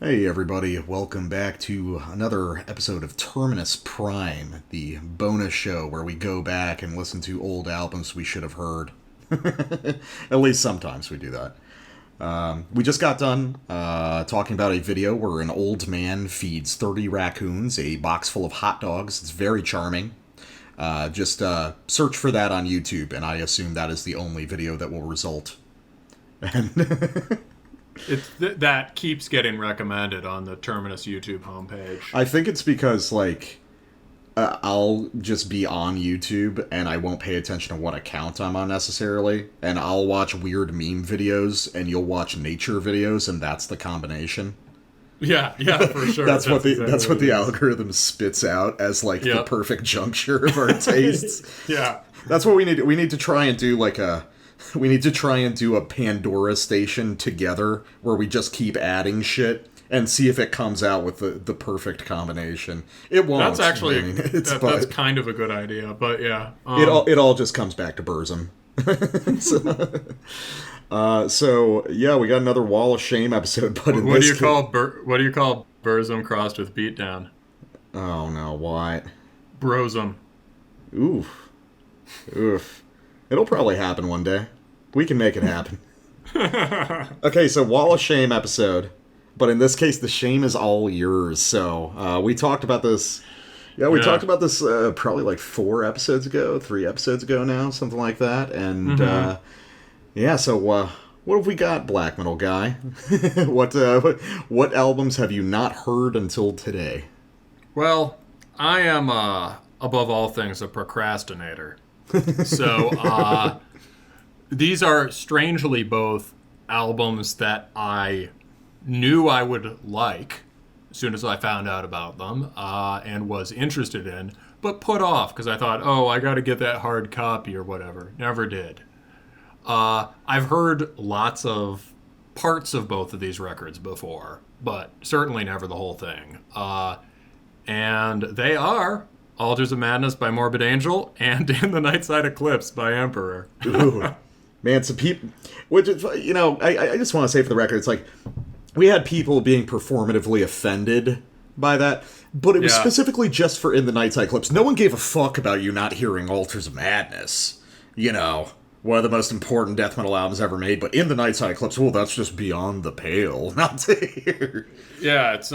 Hey everybody, welcome back to another episode of Terminus Prime, the bonus show where we go back and listen to old albums we should have heard. At least sometimes we do that. We just got done talking about a video where an old man feeds 30 raccoons a box full of hot dogs. It's very charming. Just search for that on YouTube, and I assume that is the only video that will result. And That keeps getting recommended on the Terminus YouTube homepage. I think it's because, I'll just be on YouTube and I won't pay attention to what account I'm on necessarily, and I'll watch weird meme videos and you'll watch nature videos, and that's the combination. Yeah, for sure. That's what the algorithm spits out as the perfect juncture of our tastes. Yeah. That's what we need. We need to try and do a Pandora station together where we just keep adding shit and see if it comes out with the perfect combination. It won't. That's actually that's kind of a good idea, but yeah. It all just comes back to Burzum. So yeah, we got another Wall of Shame episode. But what do you call Burzum crossed with Beatdown? Oh no, what? Brosum. Oof. It'll probably happen one day. We can make it happen. Okay, so Wall of Shame episode. But in this case, the shame is all yours. So we talked about this. Yeah, we talked about this probably 3 episodes ago now, something like that. And so what have we got, Black Metal Guy? What albums have you not heard until today? Well, I am above all things a procrastinator. So these are strangely both albums that I knew I would like as soon as I found out about them and was interested in, but put off because I thought, I got to get that hard copy or whatever. Never did. I've heard lots of parts of both of these records before, but certainly never the whole thing. And they are Altars of Madness by Morbid Angel and In the Nightside Eclipse by Emperor. Ooh. Man, some people, which is, I just want to say for the record, it's like we had people being performatively offended by that, but it was specifically just for In the Nightside Eclipse. No one gave a fuck about you not hearing Altars of Madness. One of the most important death metal albums ever made, but In the Nightside Eclipse, that's just beyond the pale not to hear. Yeah, it's,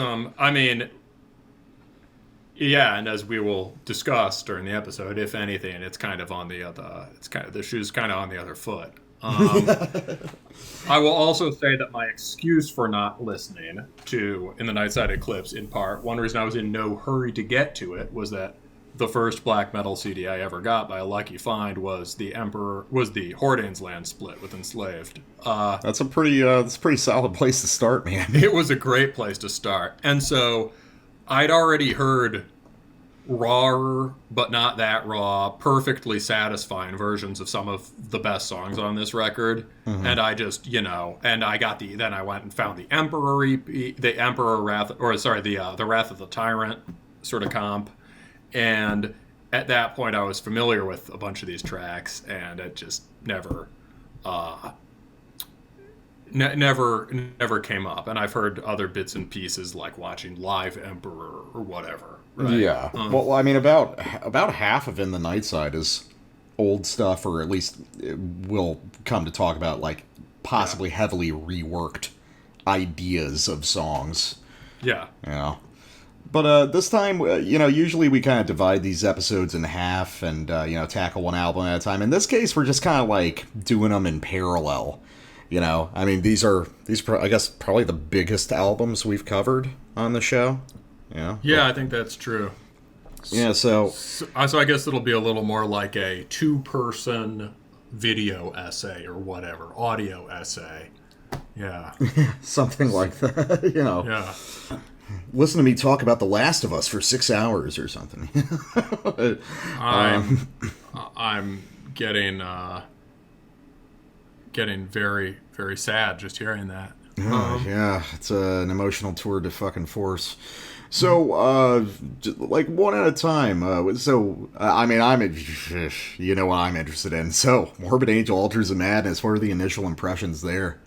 and as we will discuss during the episode, if anything, it's kind of on the other. The shoe's kind of on the other foot. I will also say that my excuse for not listening to In the Nightside Eclipse, in part, one reason I was in no hurry to get to it was that the first black metal CD I ever got by a lucky find was the Hordane's Land split with Enslaved. That's a pretty solid place to start, man. It was a great place to start, and so I'd already heard raw, but not that raw, perfectly satisfying versions of some of the best songs on this record. Mm-hmm. And I just, and I got then I went and found the Emperor EP, the Wrath of the Tyrant sort of comp. And at that point I was familiar with a bunch of these tracks, and it just never came up. And I've heard other bits and pieces like watching Live Emperor or whatever. Right? Yeah. Well, I mean, about half of In the Nightside is old stuff, or at least we'll come to talk about possibly heavily reworked ideas of songs. Yeah. But this time, usually we kind of divide these episodes in half and, tackle one album at a time. In this case, we're just kind of doing them in parallel. I mean, these are, I guess, probably the biggest albums we've covered on the show. Yeah, I think that's true. Yeah, so I guess it'll be a little more like a 2-person video essay or whatever, audio essay. Yeah. Something like that, Yeah. Listen to me talk about The Last of Us for 6 hours or something. I'm getting very, very sad just hearing that. Yeah, it's an emotional tour de fucking force. So, one at a time. I mean, you know what I'm interested in. So, Morbid Angel, Altars of Madness, what are the initial impressions there?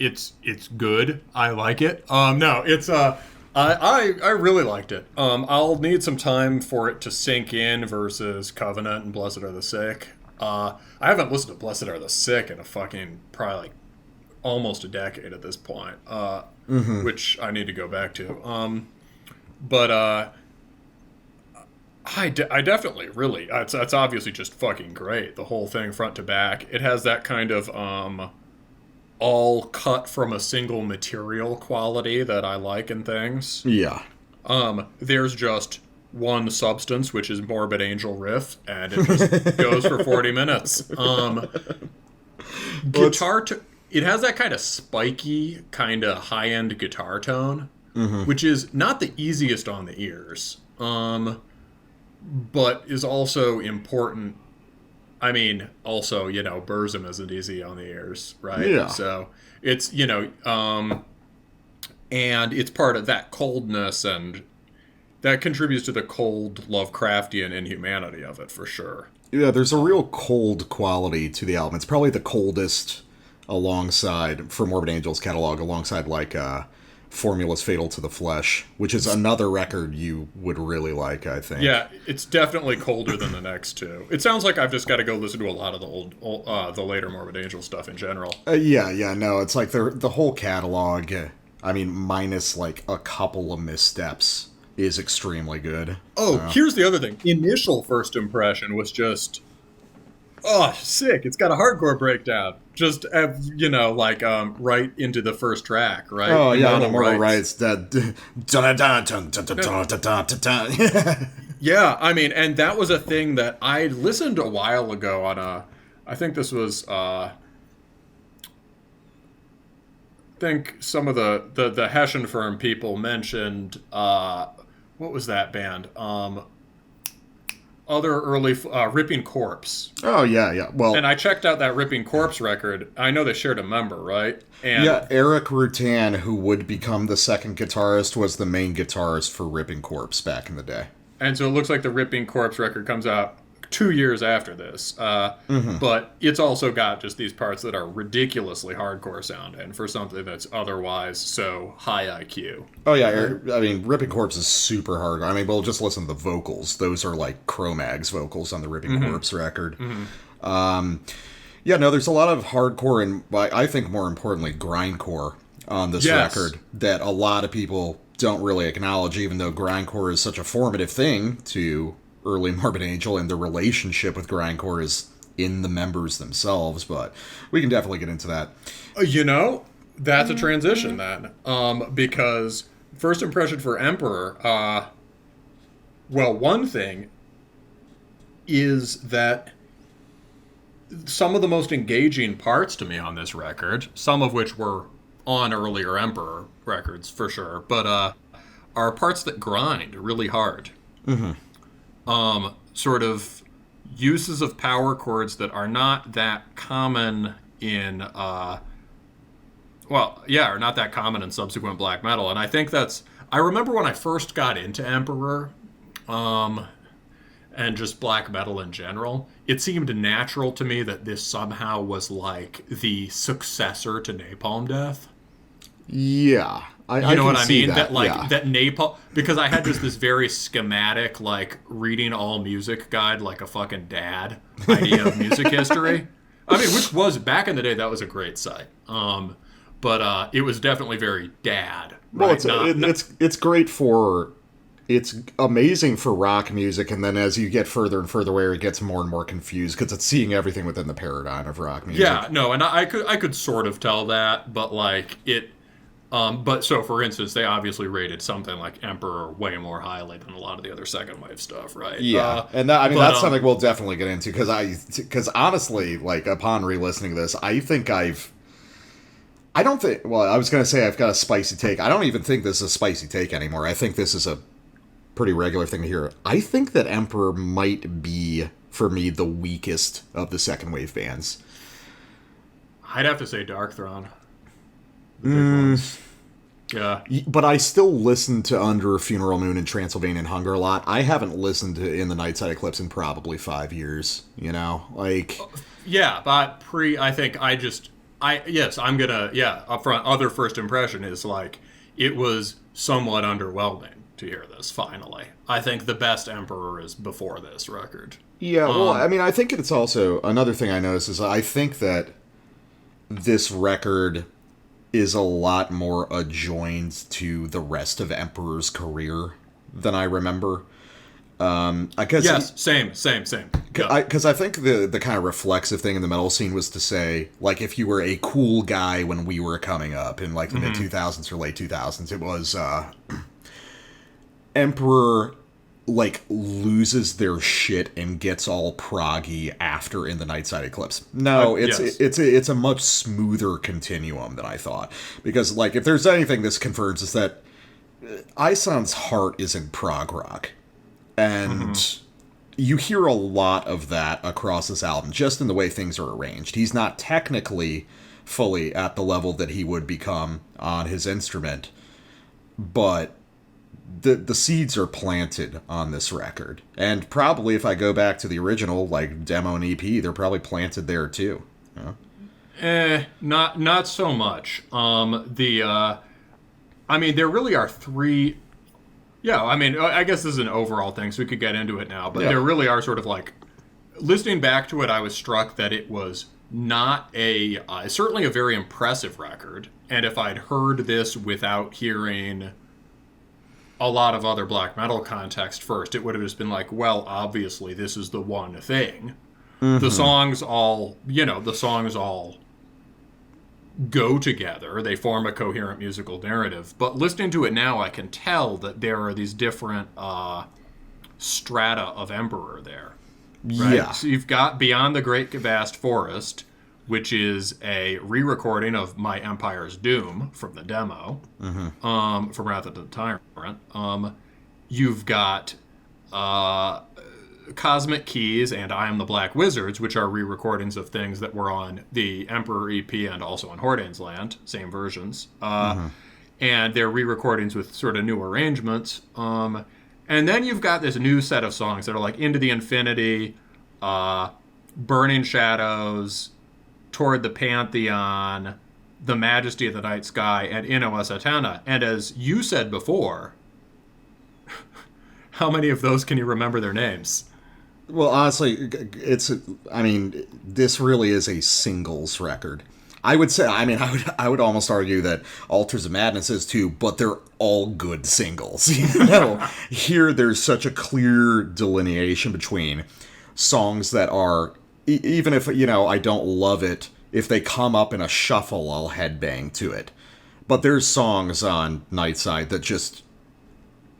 it's good. I like it. No, it's I really liked it. I'll need some time for it to sink in versus Covenant and Blessed Are the Sick. I haven't listened to Blessed Are the Sick in a fucking probably like almost a decade at this point, which I need to go back to. But I definitely really it's obviously just fucking great, the whole thing front to back. It has that kind of all cut from a single material quality that I like in things. Yeah. There's just one substance, which is Morbid Angel Riff, and it just goes for 40 minutes. It has that kind of spiky, kind of high-end guitar tone, which is not the easiest on the ears, but is also important. I mean, also, Burzum isn't easy on the ears, right? Yeah. So it's, and it's part of that coldness, and that contributes to the cold Lovecraftian inhumanity of it, for sure. Yeah, there's a real cold quality to the album. It's probably the coldest alongside, for Morbid Angel's catalog, alongside, like, Formula's Fatal to the Flesh, which is another record you would really like, I think. Yeah, it's definitely colder than the next two. It sounds like I've just got to go listen to a lot of the later Morbid Angel stuff in general. No, it's like the whole catalog, I mean, minus, like, a couple of missteps, is extremely good. Here's the other thing. Initial first impression was just, sick. It's got a hardcore breakdown. Just, right into the first track, right? Oh, yeah, on Immortal Rights. Yeah, I mean, and that was a thing that I listened a while ago on I think this was, I think some of the Hessian firm people mentioned, what was that band? Other early Ripping Corpse. Oh, yeah. Well, and I checked out that Ripping Corpse record. I know they shared a member, right? And yeah, Eric Rutan, who would become the second guitarist, was the main guitarist for Ripping Corpse back in the day. And so it looks like the Ripping Corpse record comes out 2 years after this. But it's also got just these parts that are ridiculously hardcore sounding for something that's otherwise so high IQ. Oh, yeah. I mean, Ripping Corpse is super hard. I mean, we'll just listen to the vocals. Those are like Cro-Mag's vocals on the Ripping Corpse record. There's a lot of hardcore and, I think more importantly, grindcore on this record that a lot of people don't really acknowledge, even though grindcore is such a formative thing to early Morbid Angel, and the relationship with grindcore is in the members themselves, but we can definitely get into that. That's a transition then, because first impression for Emperor, one thing is that some of the most engaging parts to me on this record, some of which were on earlier Emperor records for sure, but are parts that grind really hard. Sort of uses of power chords that are not that common in, are not that common in subsequent black metal. And I think I remember when I first got into Emperor, and just black metal in general, it seemed natural to me that this somehow was like the successor to Napalm Death. Yeah. You know what I mean? That Napalm, because I had just this very schematic, like, reading all music guide like a fucking dad idea of music history. I mean, which was, back in the day, that was a great site. But it was definitely very dad. Right? Well, it's great for, it's amazing for rock music, and then as you get further and further away, it gets more and more confused, because it's seeing everything within the paradigm of rock music. Yeah, no, and I could sort of tell that, but, like, it... but so, for instance, they obviously rated something like Emperor way more highly than a lot of the other second wave stuff, right? Yeah, and that's something we'll definitely get into, because honestly, like, upon re-listening to this, I was going to say I've got a spicy take. I don't even think this is a spicy take anymore. I think this is a pretty regular thing to hear. I think that Emperor might be, for me, the weakest of the second wave bands. I'd have to say Darkthrone. Yeah. But I still listen to Under a Funeral Moon and Transylvanian Hunger a lot. I haven't listened to In the Nightside Eclipse in probably 5 years, like... Yeah, but I think I just... I'm gonna, up front, other first impression is like, it was somewhat underwhelming to hear this, finally. I think the best Emperor is before this record. Yeah, well, I mean, I think it's also, another thing I noticed is I think that this record is a lot more adjoined to the rest of Emperor's career than I remember. I guess yes, same. Because I think the kind of reflexive thing in the metal scene was to say, like, if you were a cool guy when we were coming up in, like, the mid-2000s or late 2000s, it was, Emperor, like, loses their shit and gets all proggy after in the Nightside Eclipse. No, it's a much smoother continuum than I thought. Because, like, if there's anything this confirms is that Ison's heart is in prog rock. And you hear a lot of that across this album, just in the way things are arranged. He's not technically fully at the level that he would become on his instrument, but the seeds are planted on this record. And probably if I go back to the original, like, demo and EP, they're probably planted there too. You know? Not so much. I mean, there really are three... Yeah, I mean, I guess this is an overall thing, so we could get into it now. But there really are sort of like... Listening back to it, I was struck that it was not certainly a very impressive record. And if I'd heard this without hearing a lot of other black metal context first, it would have just been like, well, obviously this is the one thing. The songs all go together. They form a coherent musical narrative. But listening to it now, I can tell that there are these different strata of Emperor there. Right? Yeah. So you've got Beyond the Great Vast Forest, which is a re-recording of My Empire's Doom from the demo, from Wrath of the Tyrant. You've got Cosmic Keys and I Am the Black Wizards, which are re-recordings of things that were on the Emperor EP and also on Hordane's Land, same versions. And they're re-recordings with sort of new arrangements. And then you've got this new set of songs that are like Into the Infinity, Burning Shadows, Toward the Pantheon, The Majesty of the Night Sky, and In O.S. Atena. And as you said before, how many of those can you remember their names? Well, honestly, this really is a singles record. I would almost argue that Altars of Madness is too, but they're all good singles. You know, here there's such a clear delineation between songs that are, even if, you know, I don't love it, if they come up in a shuffle, I'll headbang to it. But there's songs on Nightside that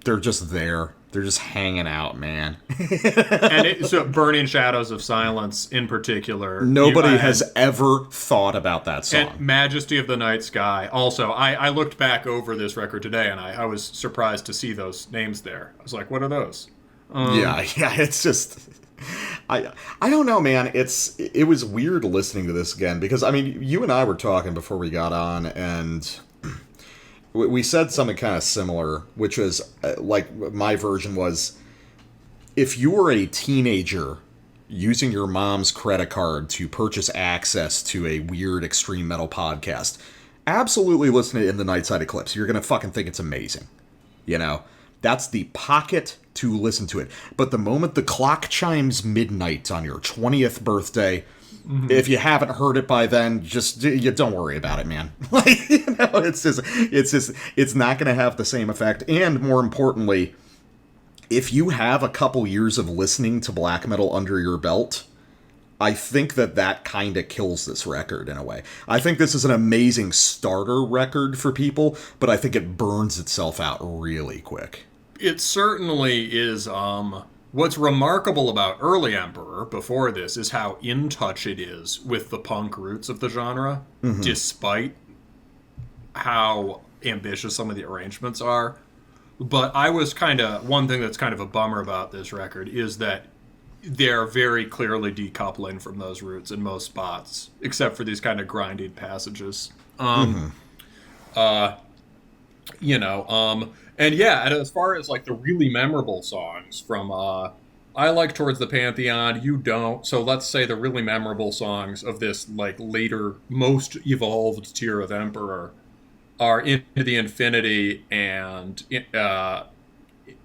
they're just there. They're just hanging out, man. And so Burning Shadows of Silence in particular. Nobody has ever thought about that song. And Majesty of the Night Sky. Also, I looked back over this record today, and I was surprised to see those names there. I was like, what are those? Yeah, it's just... I don't know, man. It was weird listening to this again, because, I mean, you and I were talking before we got on, and... we said something kind of similar, which was, like, my version was, if you were a teenager using your mom's credit card to purchase access to a weird extreme metal podcast, absolutely listen to In the Nightside Eclipse. You're going to fucking think it's amazing. You know? That's the pocket to listen to it. But the moment the clock chimes midnight on your 20th birthday... If you haven't heard it by then, just you don't worry about it, man. Like, you know, it's not going to have the same effect. And more importantly, if you have a couple years of listening to black metal under your belt, I think that kind of kills this record in a way. I think this is an amazing starter record for people, but I think it burns itself out really quick. It certainly is. What's remarkable about early Emperor, before this, is how in touch it is with the punk roots of the genre, despite how ambitious some of the arrangements are. But one thing that's kind of a bummer about this record is that they're very clearly decoupling from those roots in most spots, except for these kind of grinding passages. And yeah, and as far as like the really memorable songs from I like Towards the Pantheon. You don't. So let's say the really memorable songs of this like later, most evolved tier of Emperor are Into the Infinity and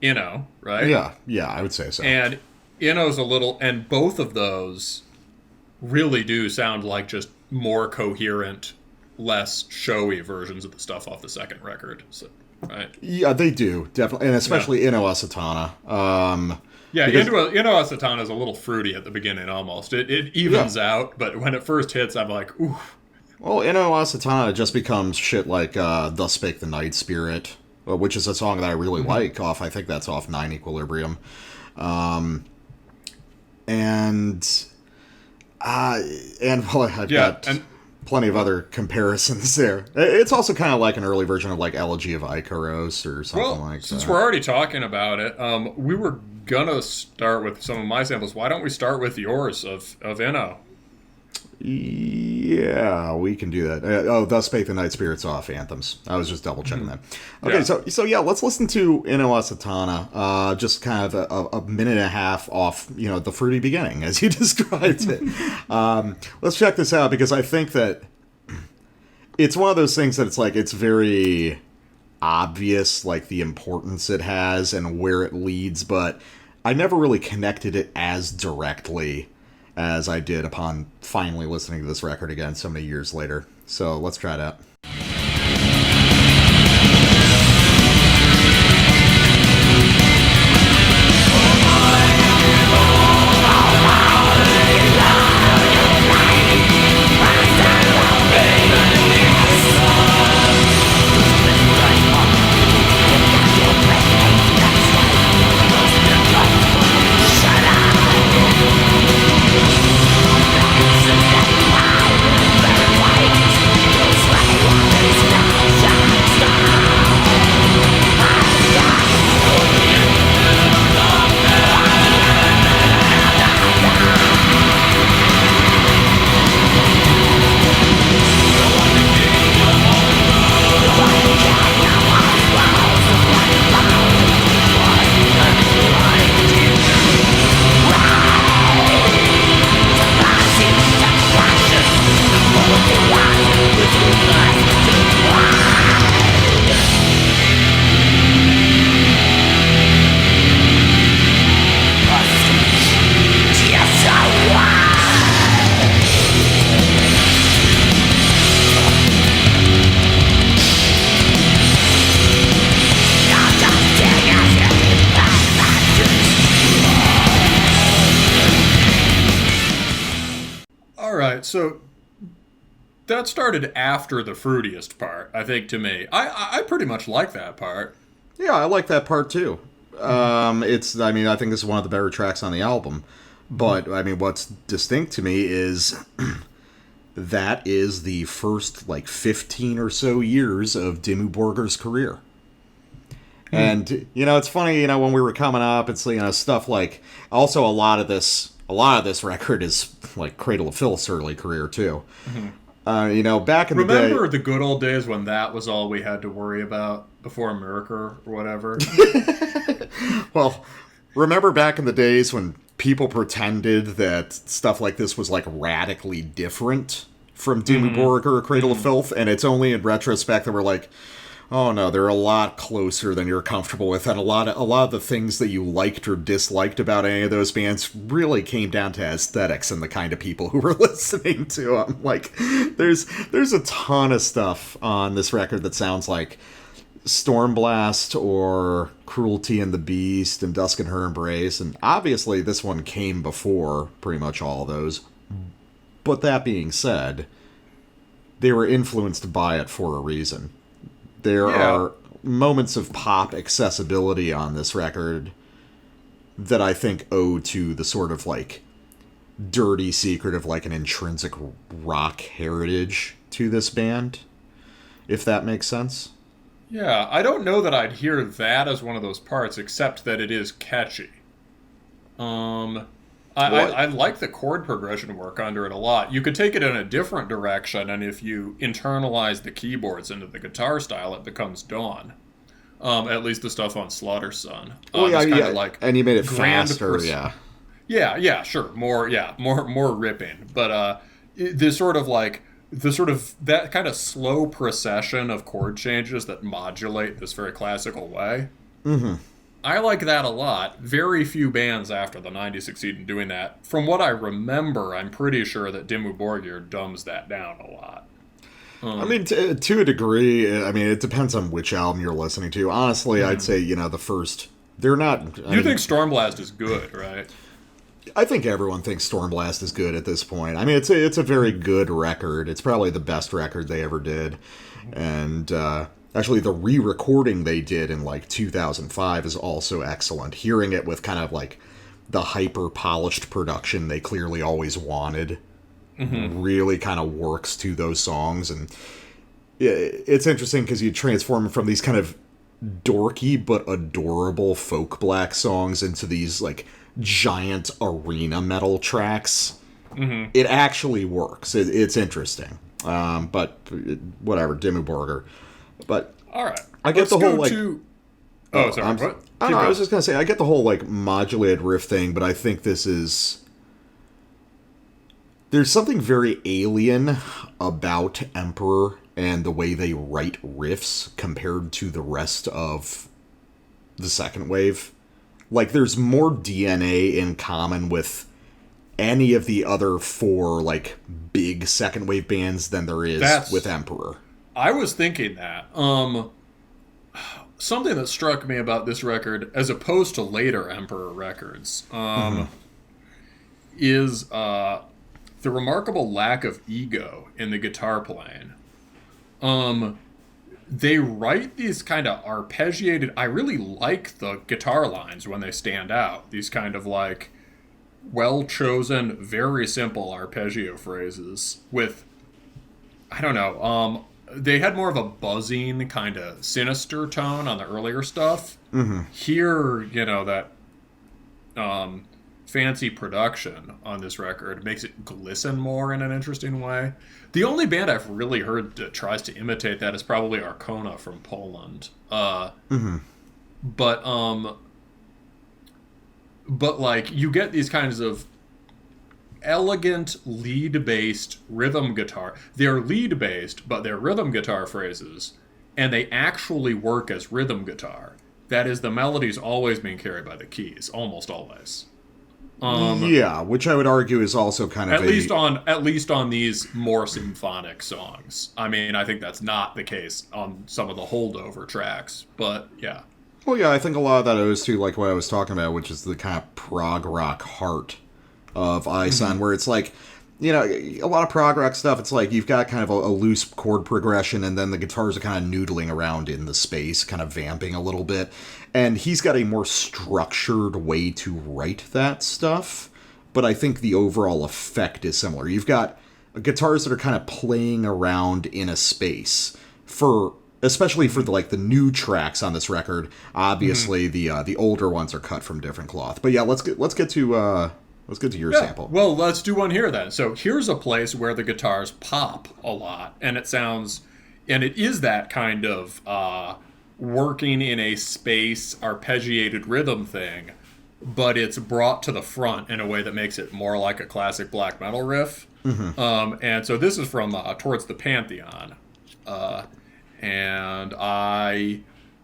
Inno, right? Yeah, I would say so. And Inno's a little, and both of those really do sound like just more coherent, less showy versions of the stuff off the second record. So, right? Yeah, they do, definitely, and especially Inno Asatana. Yeah, Because- Inno Asatana is a little fruity at the beginning almost. It evens out, but when it first hits, I'm like, ooh. Well, Inno Asatana just becomes shit like Thus Spake the Night Spirit, which is a song that I really like I think that's off 9 Equilibrium. And well, I've got plenty of other comparisons there. It's also kind of like an early version of like Elegy of Icaros or something like that. Since we're already talking about it, we were gonna start with some of my samples. Why don't we start with yours of Inno? Yeah, we can do that. Thus Spake the Night Spirits off Anthems. I was just double checking that. Okay, so yeah, let's listen to Inno Asatana. Just kind of a minute and a half off, the fruity beginning as you described it. Let's check this out because I think that it's one of those things that it's very obvious, like the importance it has and where it leads, but I never really connected it as directly as I did upon finally listening to this record again so many years later. So let's try it out. So that started after the fruitiest part, I think, to me. I pretty much like that part. Yeah, I like that part too. I think this is one of the better tracks on the album. But, what's distinct to me is that is the first, 15 or so years of Dimmu Borgir's career. And, it's funny, when we were coming up, it's, stuff like... Also, a lot of this record is, Cradle of Filth's early career, too. Mm-hmm. Back in the day... Remember the good old days when that was all we had to worry about before America or whatever? Well, remember back in the days when people pretended that stuff like this was, radically different from Dimmu Borgir or Cradle of Filth, and it's only in retrospect that we're like... Oh no, they're a lot closer than you're comfortable with, and a lot of the things that you liked or disliked about any of those bands really came down to aesthetics and the kind of people who were listening to them. There's a ton of stuff on this record that sounds like Stormblast or Cruelty and the Beast and Dusk and Her Embrace, and obviously this one came before pretty much all of those. But that being said, they were influenced by it for a reason. There are moments of pop accessibility on this record that I think owe to the sort of dirty secret of an intrinsic rock heritage to this band, if that makes sense. Yeah, I don't know that I'd hear that as one of those parts, except that it is catchy. I like the chord progression work under it a lot. You could take it in a different direction, and if you internalize the keyboards into the guitar style, it becomes Dawn. At least the stuff on Slaughter Son. Oh yeah, it's yeah. kinda like And he made it grand faster, yeah. Yeah, sure. More ripping. But this sort of like that kind of slow procession of chord changes that modulate this very classical way. Mm-hmm. I like that a lot. Very few bands after the 90s succeed in doing that. From what I remember, I'm pretty sure that Dimmu Borgir dumbs that down a lot. I mean, to a degree, I mean, it depends on which album you're listening to. Honestly, I'd say, the first... They're not... You think Stormblast is good, right? I think everyone thinks Stormblast is good at this point. I mean, it's a very good record. It's probably the best record they ever did. And actually, the re-recording they did in, 2005 is also excellent. Hearing it with kind of, the hyper-polished production they clearly always wanted really kind of works to those songs. And it's interesting because you transform them from these kind of dorky but adorable folk black songs into these, giant arena metal tracks. It actually works. It's interesting. But whatever, Dimmu Borgir. But all right, I get the whole Oh, sorry. What? I don't know. I was just gonna say I get the whole modulated riff thing, but I think there's something very alien about Emperor and the way they write riffs compared to the rest of the second wave. There's more DNA in common with any of the other four, big second wave bands than there is with Emperor. I was thinking that. Something that struck me about this record, as opposed to later Emperor records, is the remarkable lack of ego in the guitar playing. They write these kind of arpeggiated... I really like the guitar lines when they stand out. These kind of well-chosen, very simple arpeggio phrases with... I don't know. They had more of a buzzing, kind of sinister tone on the earlier stuff. Here, that fancy production on this record makes it glisten more in an interesting way. The only band I've really heard that tries to imitate that is probably Arcona from Poland. But you get these kinds of elegant lead-based rhythm guitar. They're lead-based, but they're rhythm guitar phrases, and they actually work as rhythm guitar. That is, the melody's always being carried by the keys, almost always. Yeah, which I would argue is also kind of at least on these more symphonic songs. I mean, I think that's not the case on some of the holdover tracks, but yeah. Well, yeah, I think a lot of that owes to what I was talking about, which is the kind of prog rock heart of Ison, where it's a lot of prog rock stuff, it's you've got kind of a loose chord progression, and then the guitars are kind of noodling around in the space, kind of vamping a little bit. And he's got a more structured way to write that stuff, but I think the overall effect is similar. You've got guitars that are kind of playing around in a space, especially for the new tracks on this record. Obviously, the older ones are cut from different cloth. But yeah, let's get to your sample. Well, let's do one here then. So here's a place where the guitars pop a lot, and it is that kind of working in a space arpeggiated rhythm thing, but it's brought to the front in a way that makes it more like a classic black metal riff. And so this is from Towards the Pantheon, and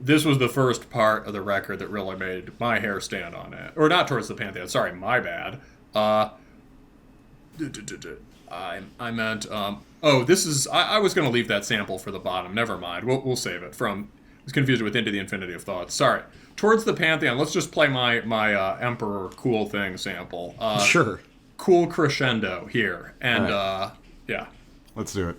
this was the first part of the record that really made my hair stand on it. Or not Towards the Pantheon, sorry, my bad. I meant, this is, I was going to leave that sample for the bottom. Never mind. We'll save it from, I was confused with Into the Infinity of Thoughts. Sorry. Towards the Pantheon, let's just play my Emperor Cool Thing sample. Sure. Cool crescendo here. And, right. Yeah. Let's do it.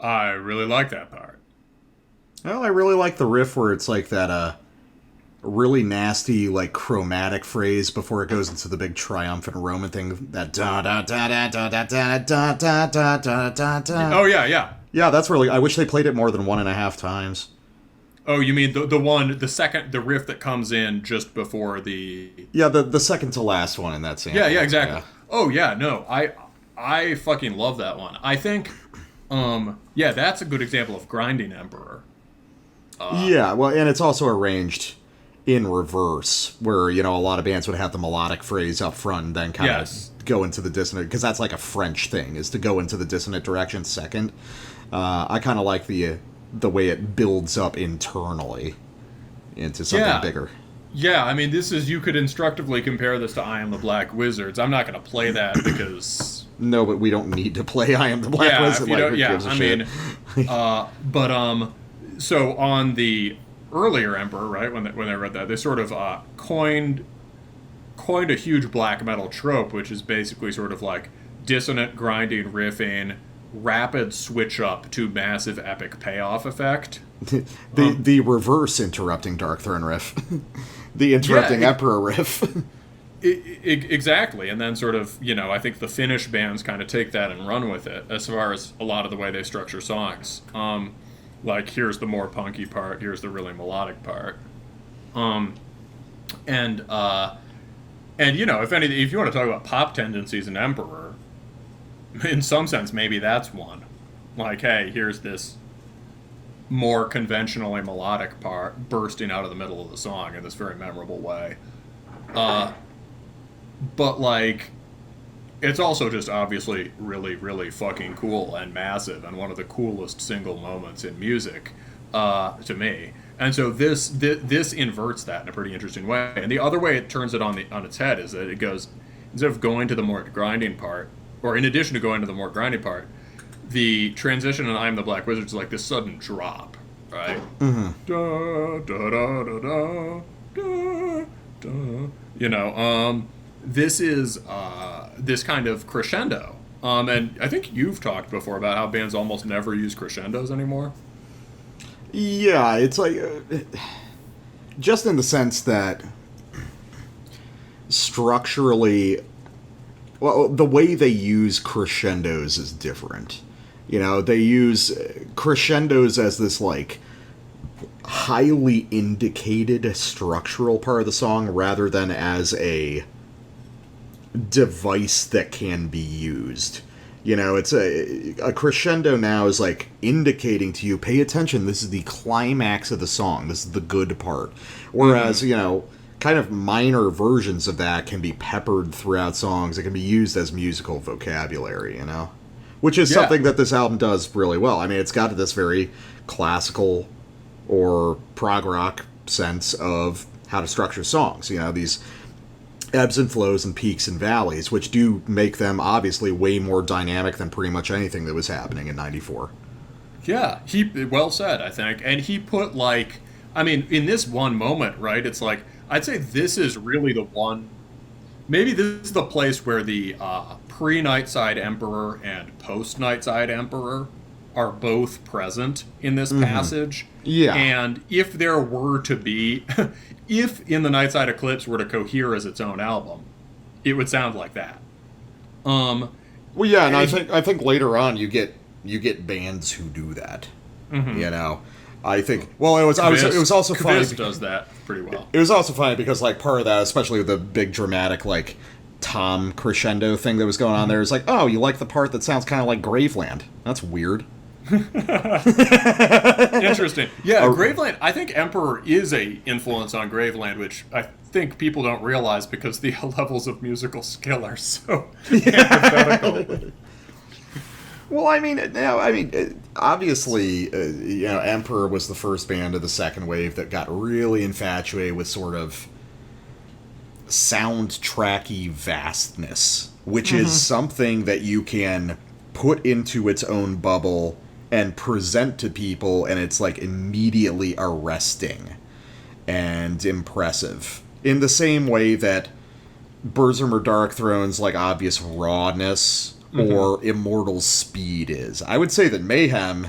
I really like that part. Well, I really like the riff where it's like that really nasty, like, chromatic phrase before it goes into the big triumphant Roman thing. That da da da da da da da da da da da da da. Oh, yeah, yeah. Yeah, that's really... I wish they played it more than 1.5 times. Oh, you mean the riff that comes in just before the... Yeah, the second to last one in that sample. Yeah, exactly. Yeah. Oh, yeah, no, I fucking love that one. I think, yeah, that's a good example of grinding Emperor. Yeah, well, and it's also arranged in reverse, where, you know, a lot of bands would have the melodic phrase up front and then kind of go into the dissonant, because that's like a French thing, is to go into the dissonant direction second. I kind of like the way it builds up internally into something bigger. Yeah, I mean, you could instructively compare this to I Am the Black Wizards. I'm not going to play that because... No, but we don't need to play I Am the Black Wizard. So on the earlier Emperor, right, when they read that, they sort of coined a huge black metal trope, which is basically sort of like dissonant grinding riffing, rapid switch up to massive epic payoff effect. the reverse interrupting Dark Throne riff. The interrupting Emperor riff. Exactly, and then sort of, you know, I think the Finnish bands kind of take that and run with it as far as a lot of the way they structure songs. Like, here's the more punky part, here's the really melodic part. And you know, if you want to talk about pop tendencies in Emperor, in some sense, maybe that's one. Like, hey, here's this more conventionally melodic part bursting out of the middle of the song in this very memorable way. But, like, it's also just obviously really, really fucking cool and massive and one of the coolest single moments in music, to me. And so this inverts that in a pretty interesting way. And the other way it turns it on its head is that it goes, instead of going to the more grinding part, or in addition to going to the more grinding part, the transition in I Am the Black Wizard is like this sudden drop, right? Mm-hmm. Da, da, da, da, da, da, you know, this is this kind of crescendo. And I think you've talked before about how bands almost never use crescendos anymore. Yeah, it's like... just in the sense that structurally... Well, the way they use crescendos is different. You know, they use crescendos as this, like, highly indicated structural part of the song rather than as a device that can be used. You know, it's a crescendo now is like indicating to you, pay attention, this is the climax of the song, this is the good part. Whereas, you know, kind of minor versions of that can be peppered throughout songs. It can be used as musical vocabulary, you know? Which is something that this album does really well. I mean, it's got this very classical or prog rock sense of how to structure songs. You know, these ebbs and flows and peaks and valleys, which do make them obviously way more dynamic than pretty much anything that was happening in 94. Yeah, well said, I think. And he put, like, I mean, in this one moment, right, it's like, I'd say this is really the one, maybe this is the place where the pre-Nightside Emperor and post-Nightside Emperor are both present in this passage. Yeah. And if there were to be, if in the Nightside Eclipse were to cohere as its own album, it would sound like that. Well, yeah, and I think later on you get bands who do that. Mm-hmm. You know, I think. Well, it was also funny. Kvist does that pretty well. It was also funny because, like, part of that, especially with the big dramatic, like, tom crescendo thing that was going on there, is like, oh, you like the part that sounds kind of like Graveland? That's weird. Interesting. Yeah, Graveland. I think Emperor is a influence on Graveland, which I think people don't realize because the levels of musical skill are so antithetical. Well, I mean, obviously, you know, Emperor was the first band of the second wave that got really infatuated with sort of soundtracky vastness, which is something that you can put into its own bubble and present to people, and it's like immediately arresting and impressive. In the same way that Berserker Dark Throne's like obvious rawness or Immortal's speed is. I would say that Mayhem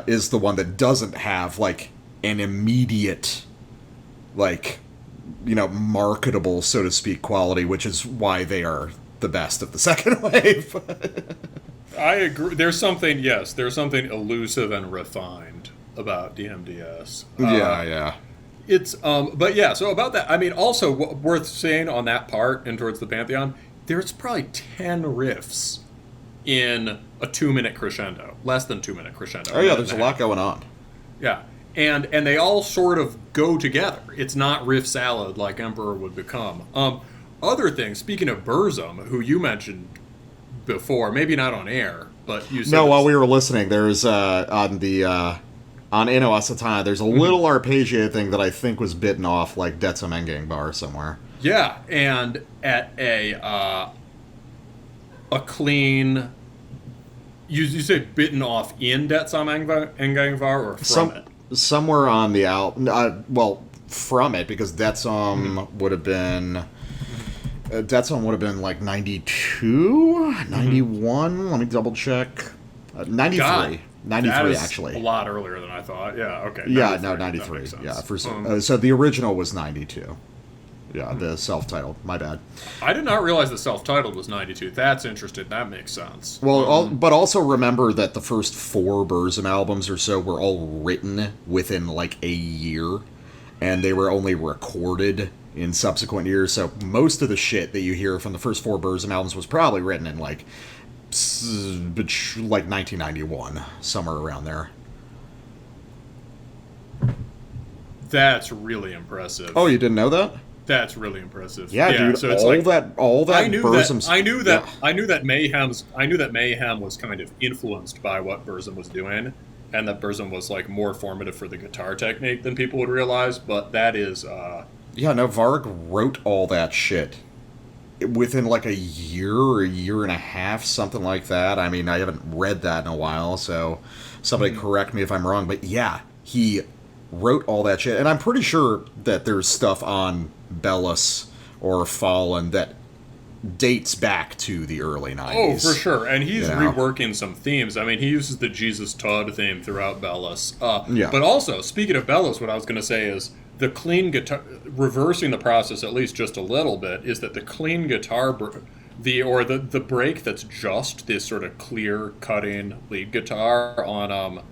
is the one that doesn't have, like, an immediate, like, marketable, so to speak, quality, which is why they are the best of the second wave. I agree. There's something elusive and refined about DMDS. Yeah. It's, but yeah, so about that, I mean, also worth saying on that part and towards the Pantheon, there's probably 10 riffs in a 2-minute crescendo, less than 2-minute crescendo. Oh yeah, there's a lot going on. Yeah, and they all sort of go together. It's not riff salad like Emperor would become. Other things, speaking of Burzum, who you mentioned before, maybe not on air, but you said... No, while we were listening, there's, on Eno Asatana, there's a little arpeggiated thing that I think was bitten off, like, Detsum Engang bar somewhere. Yeah, and at a clean... You say bitten off in Detsum Engang bar or from it? Somewhere on the well, from it, because Detsum would have been... Detsum would have been like 92? 91? Let me double check. 93. God, 93, actually. A lot earlier than I thought. Yeah, okay. Yeah, 93. Yeah, so the original was 92. Yeah, the self-titled. My bad. I did not realize the self-titled was 92. That's interesting. That makes sense. Well, but also remember that the first 4 Burzum albums or so were all written within like a year, and they were only recorded in subsequent years. So most of the shit that you hear from the first 4 Burzum albums was probably written in like 1991, somewhere around there. That's really impressive. Oh, you didn't know that? That's really impressive. Yeah, dude. So it's all that Burzum's... I knew that Mayhem was kind of influenced by what Burzum was doing, and that Burzum was like more formative for the guitar technique than people would realize. But that is... Yeah, no, Varg wrote all that shit within like a year or a year and a half, something like that. I mean, I haven't read that in a while, so somebody correct me if I'm wrong. But yeah, he wrote all that shit. And I'm pretty sure that there's stuff on Belus or Fallen that dates back to the early 90s. Oh, for sure. And he's reworking some themes. I mean, he uses the Jesus Todd theme throughout Belus. Yeah. But also, speaking of Belus, what I was going to say is the clean guitar, reversing the process at least just a little bit, is that the clean guitar, the break that's just this sort of clear cutting lead guitar on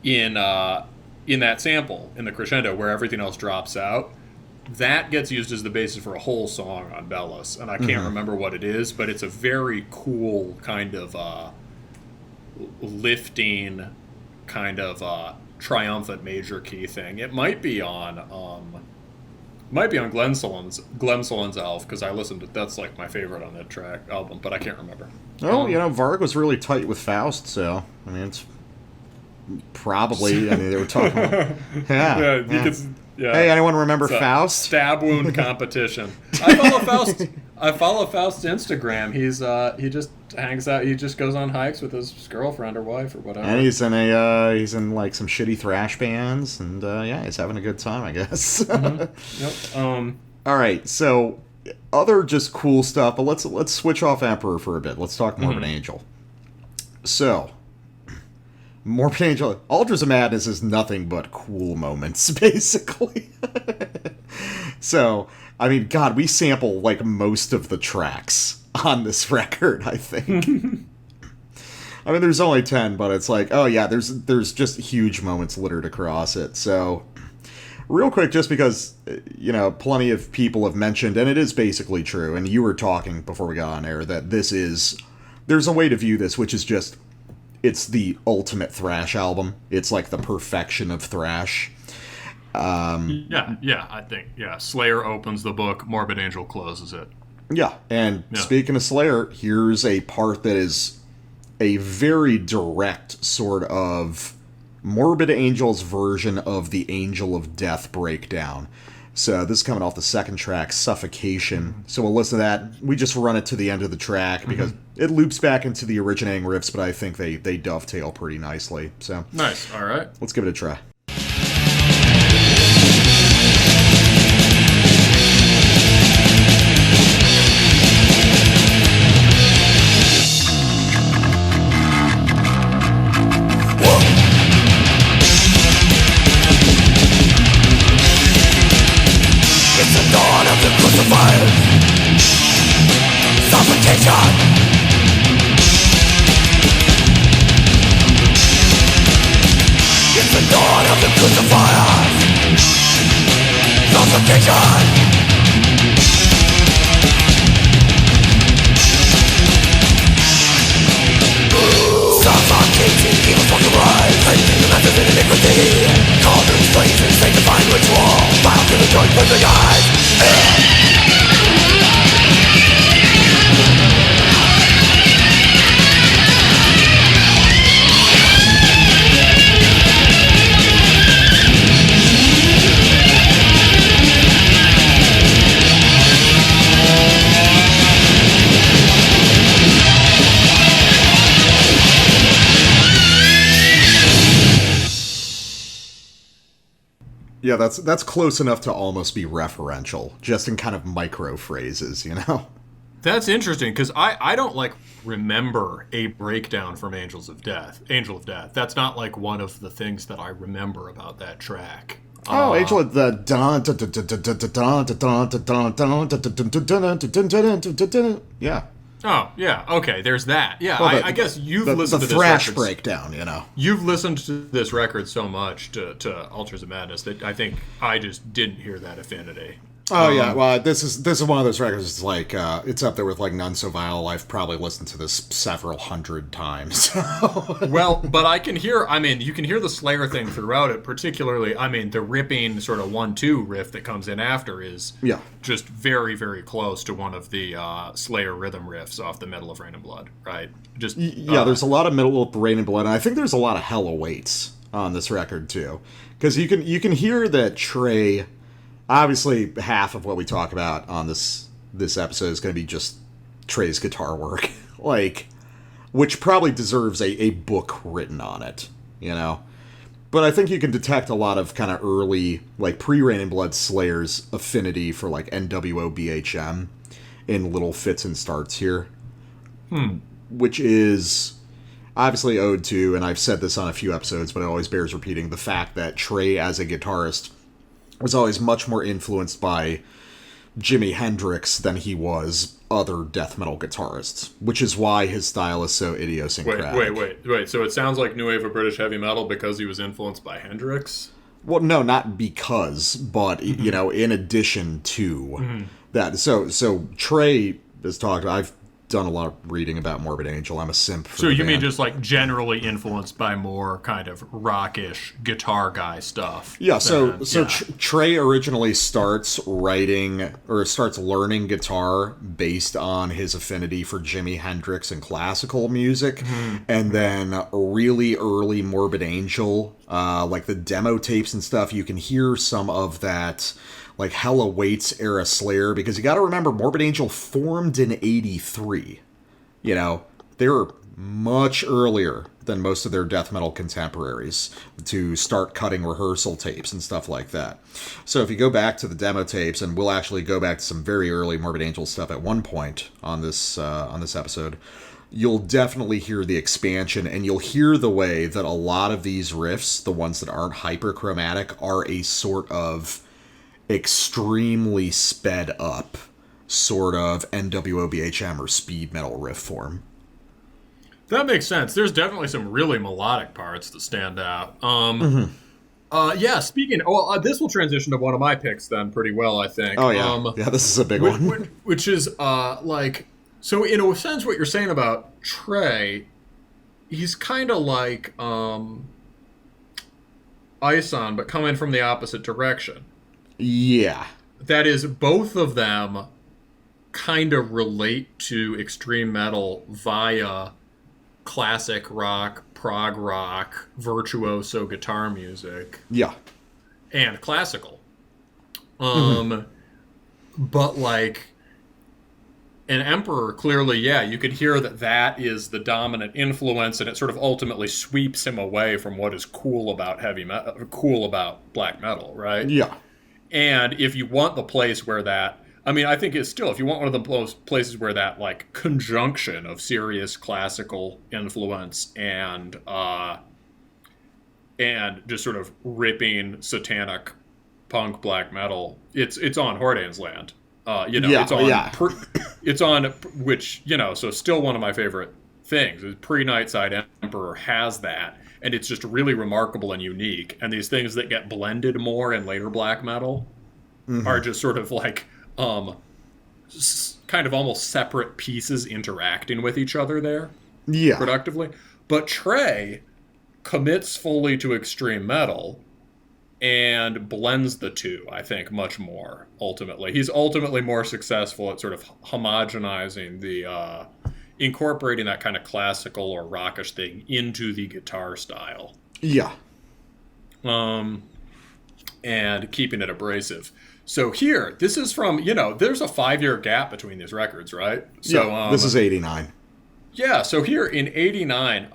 in that sample in the crescendo where everything else drops out, that gets used as the basis for a whole song on Belus, and I can't remember what it is, but it's a very cool kind of lifting kind of triumphant major key thing. It might be on Glenn Sullen's Elf, because I listened to that's like my favorite on that track album, but I can't remember. Oh, Varg was really tight with Faust, so I mean it's probably they were talking about, Hey, anyone remember Faust? Stab wound competition. I follow Faust's Instagram. He just hangs out. He just goes on hikes with his girlfriend or wife or whatever. And he's in like some shitty thrash bands, and he's having a good time, I guess. Yep. All right, so other just cool stuff, but let's switch off Emperor for a bit. Let's talk Morbid Angel. So, Morbid Angel, Altars of Madness is nothing but cool moments, basically. So, I mean, God, we sample, like, most of the tracks on this record, I think. I mean, there's only 10, but it's like, oh yeah, there's just huge moments littered across it. So, real quick, just because, plenty of people have mentioned, and it is basically true, and you were talking before we got on air, that there's a way to view this, which is just, it's the ultimate thrash album. It's like the perfection of thrash. I think, Slayer opens the book, Morbid Angel closes it. Yeah, and speaking of Slayer, here's a part that is a very direct sort of Morbid Angel's version of the Angel of Death breakdown. So this is coming off the second track, Suffocation. So we'll listen to that. We just run it to the end of the track because it loops back into the originating riffs, but I think they dovetail pretty nicely. So nice. All right. Let's give it a try. Yeah, that's close enough to almost be referential, just in kind of micro phrases, you know? That's interesting, because I don't, like, remember a breakdown from Angel of Death. That's not, like, one of the things that I remember about that track. Oh, Angel of the yeah. Oh, yeah, okay, there's that. Yeah, well, I guess you've listened to this thrash breakdown, you know. You've listened to this record so much, to Ultras of Madness, that I think I just didn't hear that affinity. Oh yeah, well this is one of those records. It's like it's up there with like None So Vile. I've probably listened to this several hundred times. Well, but I can hear. I mean, you can hear the Slayer thing throughout it. Particularly, I mean, the ripping sort of 1-2 riff that comes in after is just very, very close to one of the Slayer rhythm riffs off the Medal of Rain and Blood. Right? Just there's a lot of Medal of Rain and Blood, and I think there's a lot of Hell Awaits on this record too, because you can hear that Trey. Obviously, half of what we talk about on this episode is going to be just Trey's guitar work, like, which probably deserves a book written on it, you know? But I think you can detect a lot of kind of early, like, pre-Rain and Blood Slayer's affinity for, like, NWO BHM in little fits and starts here. Which is obviously owed to, and I've said this on a few episodes, but it always bears repeating, the fact that Trey, as a guitarist, was always much more influenced by Jimi Hendrix than he was other death metal guitarists, which is why his style is so idiosyncratic. Wait. So it sounds like new wave of British heavy metal because he was influenced by Hendrix? Well, no, not because, but, you know, in addition to that. So Trey has talked, I've done a lot of reading about Morbid Angel. I'm a simp for So you band. mean just like generally influenced by more kind of rockish guitar guy stuff? Yeah, Trey originally starts writing or starts learning guitar based on his affinity for Jimi Hendrix and classical music, and then really early Morbid Angel, like the demo tapes and stuff, you can hear some of that like Hell Awaits era Slayer, because you got to remember Morbid Angel formed in 83. You know, they were much earlier than most of their death metal contemporaries to start cutting rehearsal tapes and stuff like that. So if you go back to the demo tapes, and we'll actually go back to some very early Morbid Angel stuff at one point on this episode, you'll definitely hear the expansion, and you'll hear the way that a lot of these riffs, the ones that aren't hyperchromatic, are a sort of extremely sped up sort of NWO BHM or speed metal riff form. That makes sense. There's definitely some really melodic parts that stand out. Speaking... Well, this will transition to one of my picks then pretty well, I think. Oh, yeah. Yeah, this is a big one. Which is, like... So, in a sense, what you're saying about Trey, he's kind of like Ison, but coming from the opposite direction. Yeah. That is, both of them kind of relate to extreme metal via classic rock, prog rock, virtuoso guitar music. Yeah. And classical. But like an Emperor, clearly, you could hear that is the dominant influence, and it sort of ultimately sweeps him away from what is cool about cool about black metal, right? Yeah. And if you want the place where that, I mean, I think it's still, if you want one of the places where that, like, conjunction of serious classical influence and just sort of ripping satanic punk black metal, it's on Hordane's land. Yeah. It's on which, so still one of my favorite things. Pre-Nightside Emperor has that, and it's just really remarkable and unique. And these things that get blended more in later black metal are just sort of like kind of almost separate pieces interacting with each other there productively. But Trey commits fully to extreme metal and blends the two, I think, much more, ultimately. He's ultimately more successful at sort of homogenizing the, incorporating that kind of classical or rockish thing into the guitar style. Yeah. And keeping it abrasive. So here, this is from, there's a 5-year gap between these records, right? So this is 89. Yeah, so here in 89,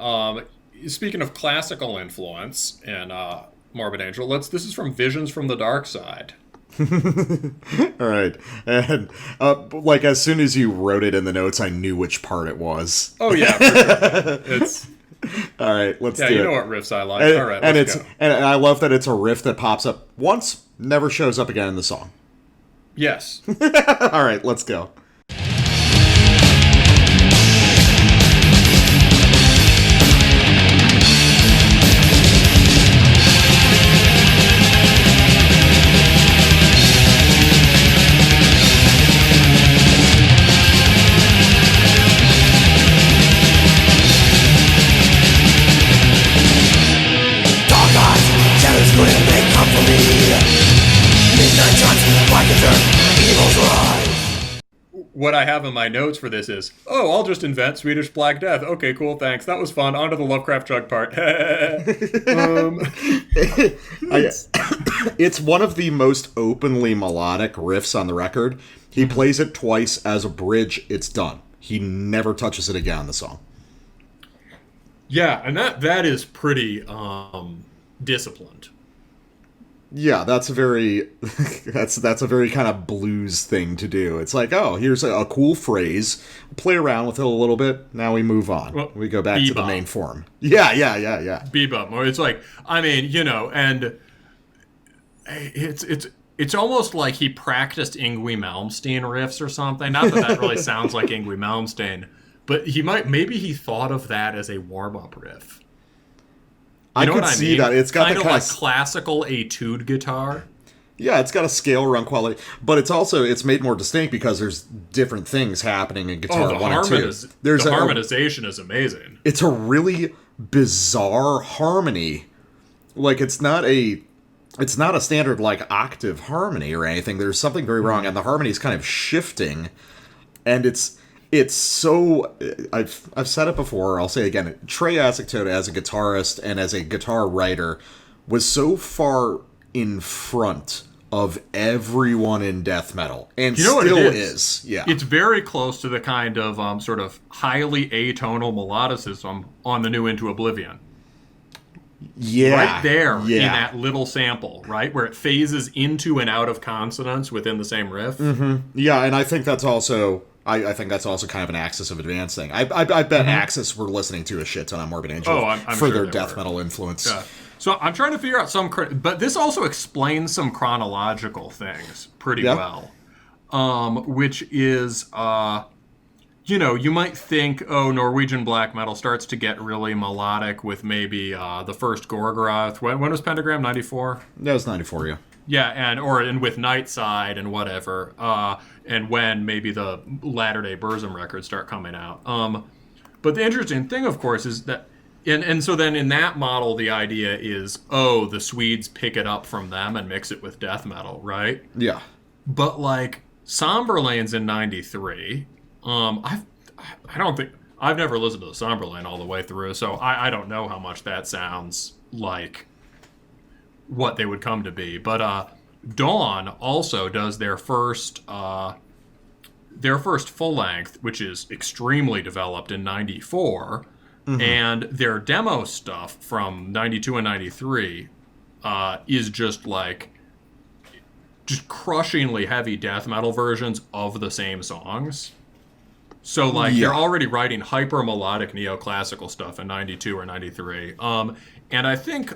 speaking of classical influence and Morbid Angel, this is from Visions from the Dark Side. All right. And as soon as you wrote it in the notes, I knew which part it was. Oh yeah, for sure. It's all right, let's do it. Yeah, you know what riffs I like. All right, let's go. And I love that it's a riff that pops up once, never shows up again in the song. Yes. All right, let's go. What I have in my notes for this is, I'll just invent Swedish Black Death. Okay, cool, thanks. That was fun. On to the Lovecraft Jug part. It's one of the most openly melodic riffs on the record. He plays it twice as a bridge. It's done. He never touches it again in the song. Yeah, and that is pretty disciplined. Yeah, that's a very that's a very kind of blues thing to do. It's like, here's a cool phrase, play around with it a little bit, now we move on. Well, we go back to the main form. Yeah. Bebop. Or it's like, and it's almost like he practiced Yngwie Malmsteen riffs or something. Not that really sounds like Yngwie Malmsteen, but maybe he thought of that as a warm-up riff. I could see that. It's got kind the of like classical etude guitar. Yeah, it's got a scale run quality, but it's made more distinct because there's different things happening in Guitar 1 and 2. The harmonization is amazing. It's a really bizarre harmony. Like, it's not a standard, like, octave harmony or anything. There's something very wrong, and the harmony is kind of shifting, and it's so... I've said it before, I'll say it again. Trey Asymptote, as a guitarist and as a guitar writer, was so far in front of everyone in death metal, and still is. Yeah, it's very close to the kind of sort of highly atonal melodicism on the new Into Oblivion. Yeah, right there in that little sample, right where it phases into and out of consonants within the same riff. Mm-hmm. Yeah, and I think that's also. I think that's also kind of an Axis of Advance thing. I bet Axis were listening to a shit ton on Morbid Angel I'm for sure their death metal influence. Yeah. So I'm trying to figure out but this also explains some chronological things pretty well, which is, you might think, Norwegian black metal starts to get really melodic with maybe the first Gorgoroth. When was Pentagram? 94? That was 94, yeah. Yeah, and with Nightside and whatever, and when maybe the latter-day Burzum records start coming out. But the interesting thing, of course, is that, and so then in that model, the idea is, the Swedes pick it up from them and mix it with death metal, right? Yeah. But like Somberlane's in '93, I don't think I've never listened to the Somberlane all the way through, so I don't know how much that sounds like what they would come to be. But Dawn also does their first full length, which is extremely developed, in '94, and their demo stuff from '92 and '93 is just crushingly heavy death metal versions of the same songs. So they're already writing hyper melodic neoclassical stuff in '92 or '93. And I think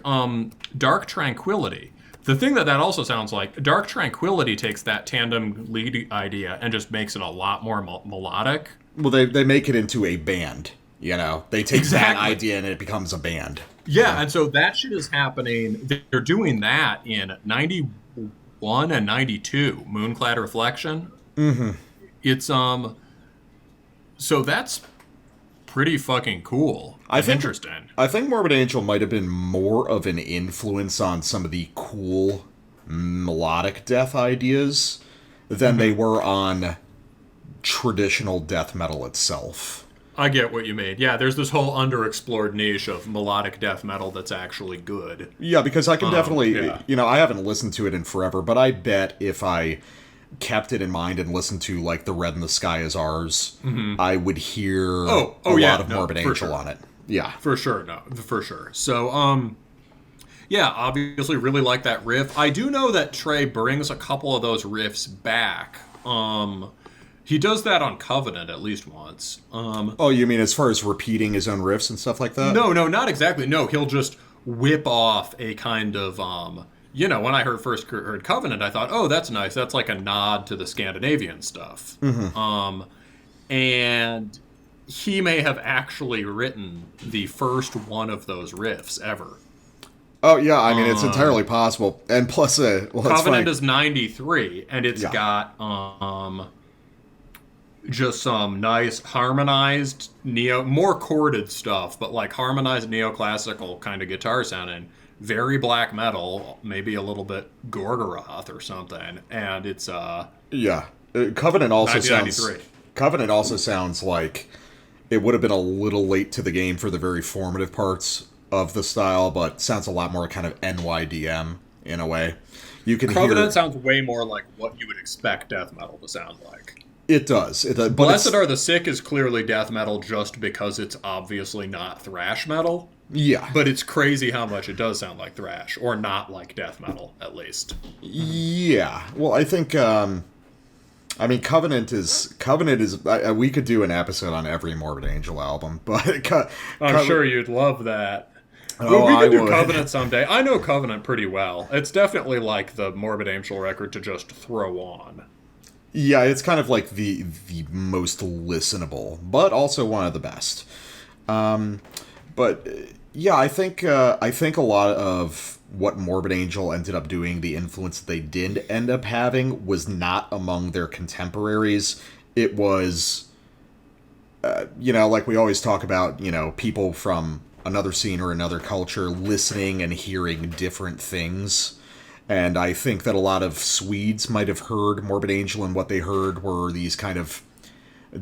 Dark Tranquility, The thing that also sounds like, Dark Tranquility takes that tandem lead idea and just makes it a lot more melodic. Well, they make it into a band, you know? They take that Exactly. idea and it becomes a band. Yeah, and so that shit is happening. They're doing that in 91 and 92, Moonclad Reflection. Mm-hmm. It's, so that's pretty fucking cool. Interesting. I think Morbid Angel might have been more of an influence on some of the cool melodic death ideas than they were on traditional death metal itself. I get what you mean. Yeah, there's this whole underexplored niche of melodic death metal that's actually good. Yeah, because I can definitely, yeah. you know, I haven't listened to it in forever, but I bet if I kept it in mind and listened to, like, The Red in the Sky Is Ours, I would hear a lot of Morbid Angel on it. Yeah. For sure, for sure. So, yeah, obviously really like that riff. I do know that Trey brings a couple of those riffs back. He does that on Covenant at least once. Oh, you mean as far as repeating his own riffs and stuff like that? No, not exactly. No, he'll just whip off a kind of, you know, when I first heard Covenant, I thought, oh, that's nice. That's like a nod to the Scandinavian stuff. Mm-hmm. And he may have actually written the first one of those riffs ever. Oh, yeah, I mean, it's entirely possible. And plus, Covenant is 93, and it's got just some nice harmonized more chorded stuff, but like harmonized neoclassical kind of guitar sounding. Very black metal, maybe a little bit Gorgoroth or something, and it's Covenant also 1993. Covenant also sounds like it would have been a little late to the game for the very formative parts of the style, but sounds a lot more kind of NYDM in a way. You can Covenant sounds way more like what you would expect death metal to sound like. It does. But Blessed Are the Sick is clearly death metal just because it's obviously not thrash metal. Yeah. But it's crazy how much it does sound like thrash, or not like death metal, at least. Yeah. Well, I think, I mean, Covenant is we could do an episode on every Morbid Angel album, but... I'm sure you'd love that. Oh, we could do would. Covenant someday. I know Covenant pretty well. It's definitely like the Morbid Angel record to just throw on. Yeah, it's kind of like the most listenable, but also one of the best. But yeah, I think a lot of what Morbid Angel ended up doing, the influence that they did end up having, was not among their contemporaries. It was, like we always talk about, people from another scene or another culture listening and hearing different things. And I think that a lot of Swedes might have heard Morbid Angel, and what they heard were these kind of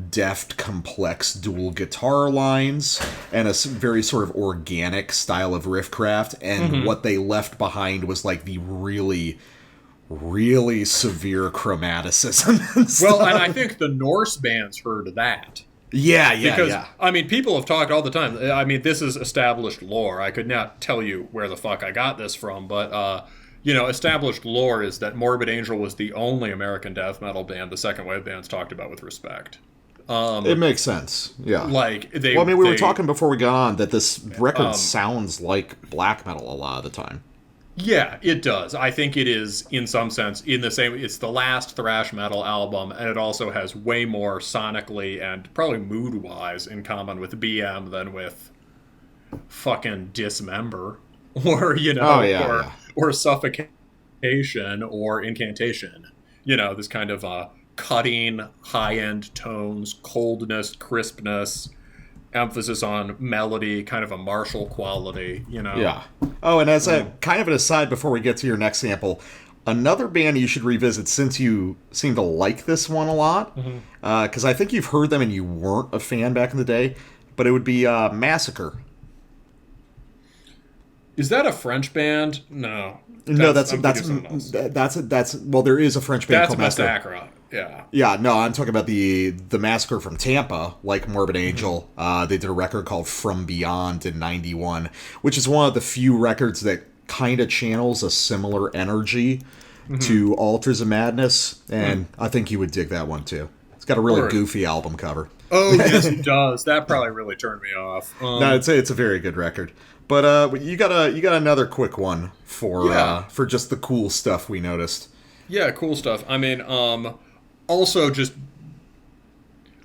deft, complex dual guitar lines and a very sort of organic style of riffcraft. And what they left behind was like the really, really severe chromaticism and stuff. Well, and I think the Norse bands heard that. Yeah. Because, I mean, people have talked all the time. I mean, this is established lore. I could not tell you where the fuck I got this from, but... established lore is that Morbid Angel was the only American death metal band the second wave bands talked about with respect. It makes sense, yeah. Like we were talking before we got on that this record sounds like black metal a lot of the time. Yeah, it does. I think it is, in some sense, it's the last thrash metal album, and it also has way more sonically and probably mood-wise in common with BM than with fucking Dismember. Or, or Suffocation or Incantation. This kind of cutting, high-end tones, coldness, crispness, emphasis on melody, kind of a martial quality, Yeah. Oh, and as a kind of an aside before we get to your next sample, another band you should revisit, since you seem to like this one a lot, because I think you've heard them and you weren't a fan back in the day, but it would be Massacre. Is that a French band? No. That's well, there is a French band called Massacre. Yeah. Yeah, no, I'm talking about the Massacre from Tampa, like Morbid Angel. They did a record called From Beyond in 91, which is one of the few records that kind of channels a similar energy to Altars of Madness, and I think you would dig that one too. It's got a really goofy album cover. Oh, yes, it does. That probably really turned me off. No, it's a very good record. But you got another quick one for just the cool stuff we noticed. Yeah, cool stuff. I mean, also just...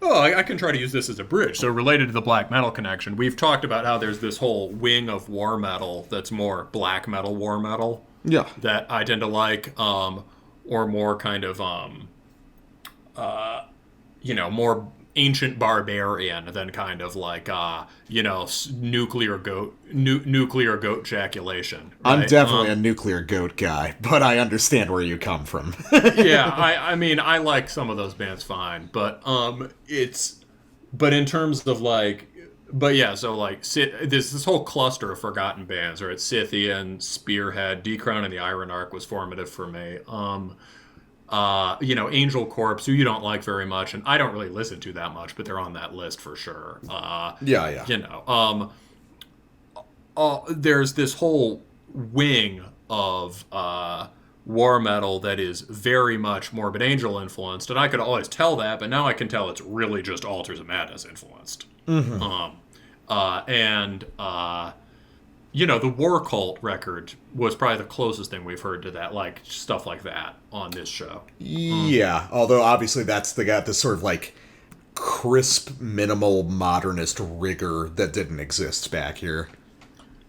Oh, I can try to use this as a bridge. So related to the black metal connection, we've talked about how there's this whole wing of war metal that's more black metal war metal. Yeah. That I tend to like, or more kind of, more ancient barbarian than kind of like, nuclear goat ejaculation. Right? I'm definitely a nuclear goat guy, but I understand where you come from. Yeah, I mean, I like some of those bands fine, but in terms of like, but yeah, so like, there's this whole cluster of forgotten bands, right? Scythian, Spearhead, D-Crown, and the Iron Arc was formative for me. Angel Corpse, who you don't like very much, and I don't really listen to that much, but they're on that list for sure. There's this whole wing of war metal that is very much Morbid Angel influenced, and I could always tell that, but now I can tell it's really just Altars of Madness influenced. Mm-hmm. The War Cult record was probably the closest thing we've heard to that, like stuff like that on this show. Yeah, although obviously that's got this sort of like crisp, minimal modernist rigor that didn't exist back here.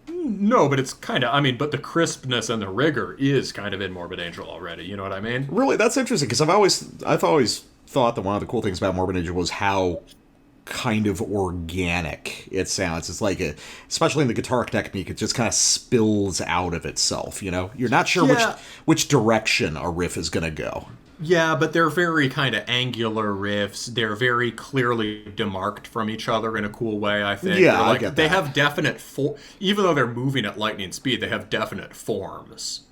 No, but it's kind of, but the crispness and the rigor is kind of in Morbid Angel already, you know what I mean? Really, that's interesting, because I've always thought that one of the cool things about Morbid Angel was how kind of organic it sounds. It's like especially in the guitar technique, it just kind of spills out of itself, you know? You're not sure which direction a riff is going to go. Yeah, but they're very kind of angular riffs. They're very clearly demarked from each other in a cool way, I think. Yeah, I get that. They have definite... even though they're moving at lightning speed, they have definite forms.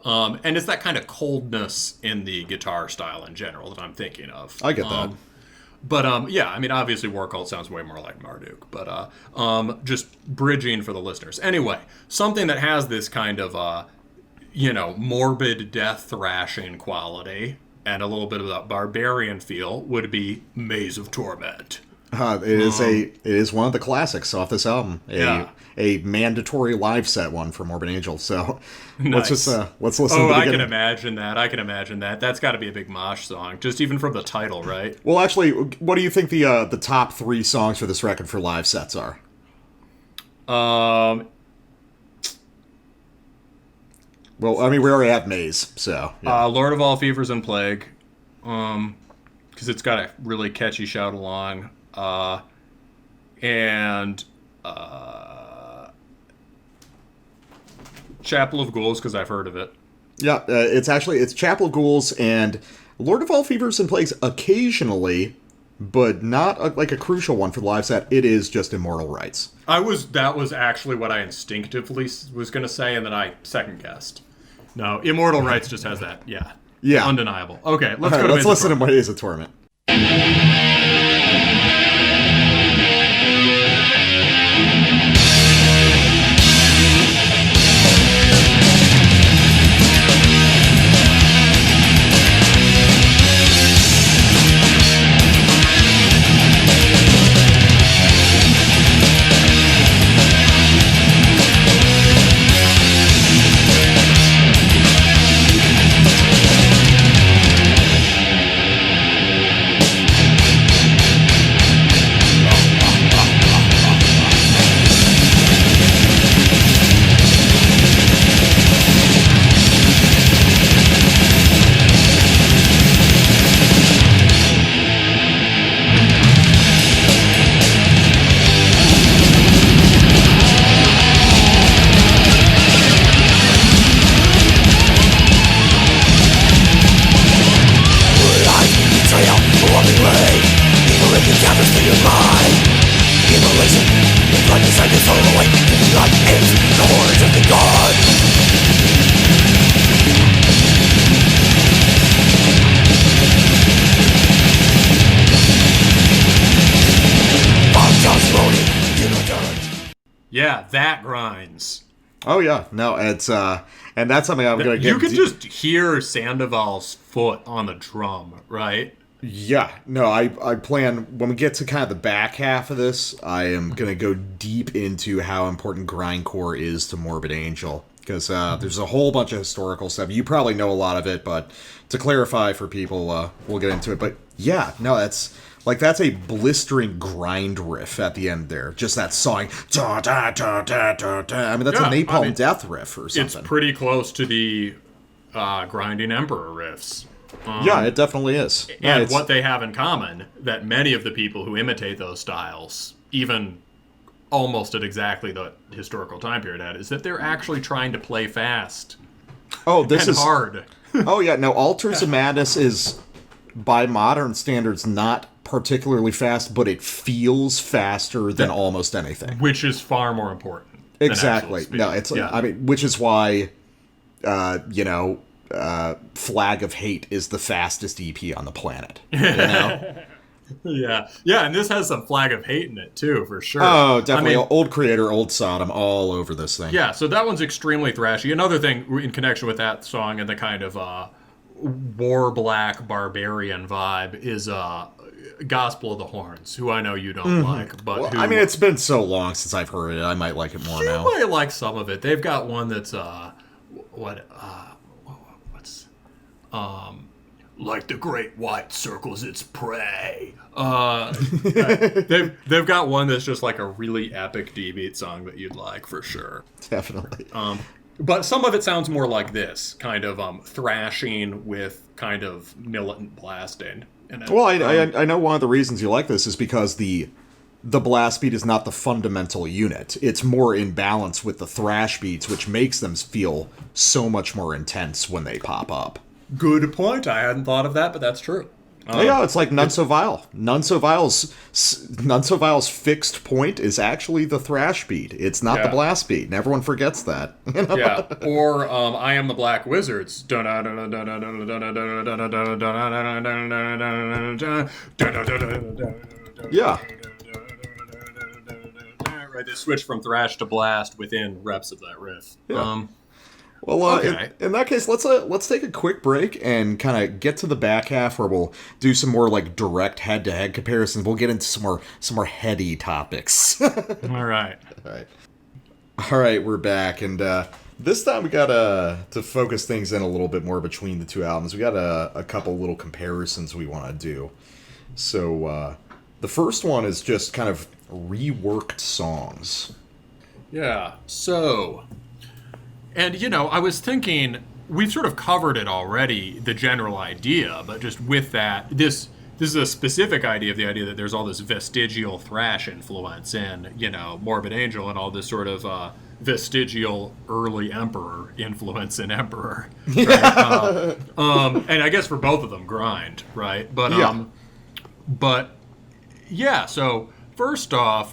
And it's that kind of coldness in the guitar style in general that I'm thinking of. I get that. But, obviously War Cult sounds way more like Marduk. But just bridging for the listeners. Anyway, something that has this kind of, morbid death thrashing quality and a little bit of that barbarian feel would be Maze of Torment. It is one of the classics off this album. A mandatory live set one for Morbid Angel. So nice. let's listen to the I can imagine that. That's got to be a big mosh song, just even from the title, right? Well, actually, what do you think the top 3 songs for this record for live sets are? Well, we already have Maze, so... Yeah. Lord of All Fevers and Plague, because it's got a really catchy shout along, and Chapel of Ghouls, because I've heard of it. Yeah, it's Chapel of Ghouls and Lord of All Fevers and Plagues occasionally, but not like a crucial one for the live set. It is just Immortal Rites. That was actually what I instinctively was going to say, and then I second-guessed. No, Immortal Rites just has that. Yeah. Undeniable. Okay, let's listen to Maze of Torment. Yeah, that grinds. Oh yeah, no, it's and that's something I'm gonna get. You can just hear Sandoval's foot on the drum, right? Yeah, no, I plan, when we get to kind of the back half of this, I am going to go deep into how important grindcore is to Morbid Angel. Because there's a whole bunch of historical stuff. You probably know a lot of it, but to clarify for people, we'll get into it. But yeah, no, that's a blistering grind riff at the end there. Just that sawing. Da, da, da, da, da, da. I mean, that's a Napalm Death riff or something. It's pretty close to the Grinding Emperor riffs. Yeah, it definitely is. And what they have in common, that many of the people who imitate those styles, even almost at exactly the historical time period at, is that they're actually trying to play fast. Oh, this is hard. Oh yeah, no, Altars of Madness is, by modern standards, not particularly fast, but it feels faster than almost anything. Which is far more important. Exactly. No, it's I mean, which is why Flag of Hate is the fastest EP on the planet. You know? Yeah, and this has some Flag of Hate in it too, for sure. Oh, definitely. I mean, old Creator, old Sodom, all over this thing. Yeah, so that one's extremely thrashy. Another thing in connection with that song and the kind of war black barbarian vibe is Gospel of the Horns, who I know you don't like, but I mean, it's been so long since I've heard it. I might like it more now. You might like some of it. They've got one that's like the great white circles its prey. They've got one that's just like a really epic D-beat song that you'd like for sure. Definitely. But some of it sounds more like this, kind of thrashing with kind of militant blasting. Well, I know one of the reasons you like this is because the blast beat is not the fundamental unit. It's more in balance with the thrash beats, which makes them feel so much more intense when they pop up. Good point. I hadn't thought of that, but that's true. Yeah, it's like None So Vile. None So Vile's fixed point is actually the thrash beat. It's not the blast beat, and everyone forgets that. You know? Yeah, or I Am the Black Wizards. Yeah. Right, they switch from thrash to blast within reps of that riff. Yeah. Well, in that case, let's take a quick break and kind of get to the back half where we'll do some more like direct head-to-head comparisons. We'll get into some more heady topics. All right. All right, we're back, and this time we got to focus things in a little bit more between the two albums. We got a couple little comparisons we want to do. So the first one is just kind of reworked songs. Yeah. So. And, I was thinking, we've sort of covered it already, the general idea, but just with that, this is a specific idea of the idea that there's all this vestigial thrash influence in, Morbid Angel and all this sort of vestigial early Emperor influence in Emperor. Right? And I guess for both of them, grind, right? But, so first off,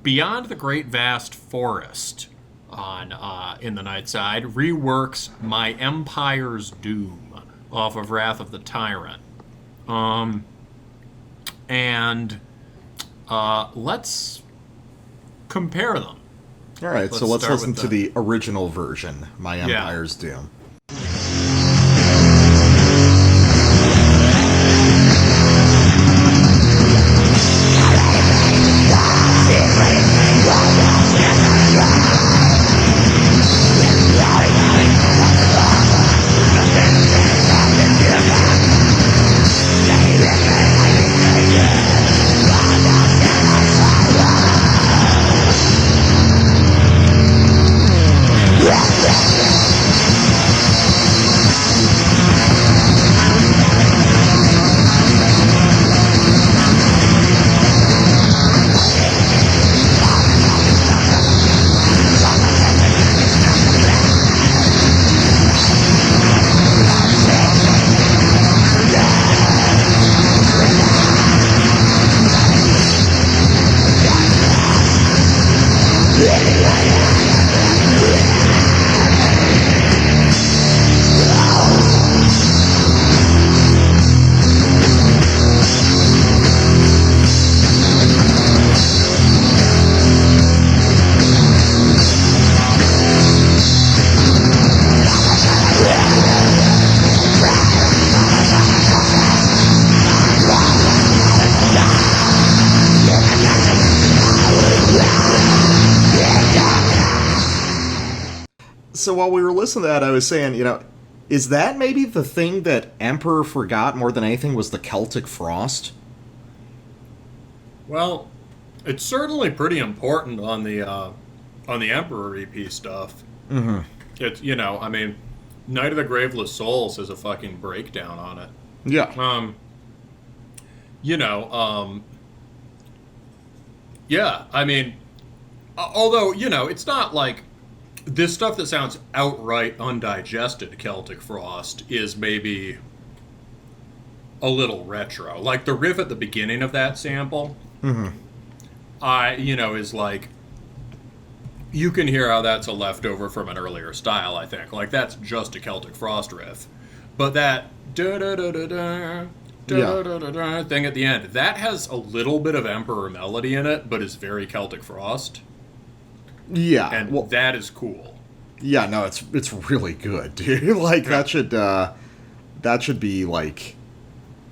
Beyond the Great Vast Forest in the Nightside reworks My Empire's Doom off of Wrath of the Tyrant. Let's compare them. All right, so let's listen to the original version, My Empire's Doom. so while we were listening to that, I was saying, is that maybe the thing that Emperor forgot more than anything was the Celtic frost? Well, it's certainly pretty important on the Emperor EP stuff. Mm-hmm. It's, I mean, Night of the Graveless Souls is a fucking breakdown on it. Yeah. Yeah, I mean, although, it's not like this stuff that sounds outright undigested Celtic Frost is maybe a little retro. Like the riff at the beginning of that sample, is like, you can hear how that's a leftover from an earlier style, I think. Like, that's just a Celtic Frost riff. But that da-da-da-da-da, da-da-da-da thing at the end, that has a little bit of Emperor melody in it, but is very Celtic Frost. Yeah. And that is cool. Yeah, no, it's really good, dude. Like, that should be, like...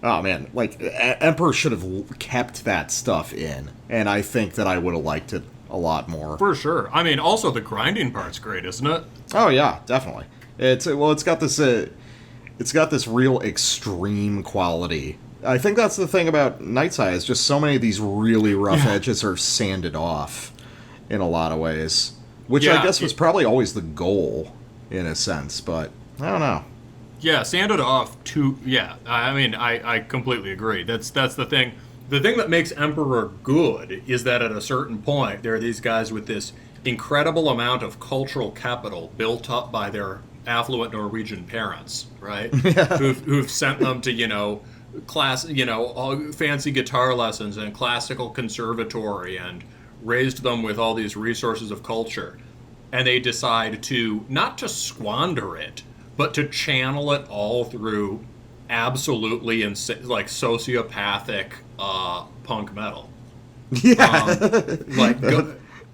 Oh, man, like, Emperor should have kept that stuff in, and I think that I would have liked it a lot more. For sure. I mean, also, the grinding part's great, isn't it? Oh, yeah, definitely. It's got this real extreme quality. I think that's the thing about Nightside, is just so many of these really rough edges are sanded off in a lot of ways. Which I guess was probably always the goal, in a sense, but I don't know. Yeah, sanded off too. Yeah, I mean, I completely agree. That's the thing. The thing that makes Emperor good is that at a certain point, there are these guys with this incredible amount of cultural capital built up by their affluent Norwegian parents, right? Yeah. Who've sent them to, all fancy guitar lessons and classical conservatory and raised them with all these resources of culture. And they decide to not just squander it, but to channel it all through absolutely sociopathic punk metal. Yeah.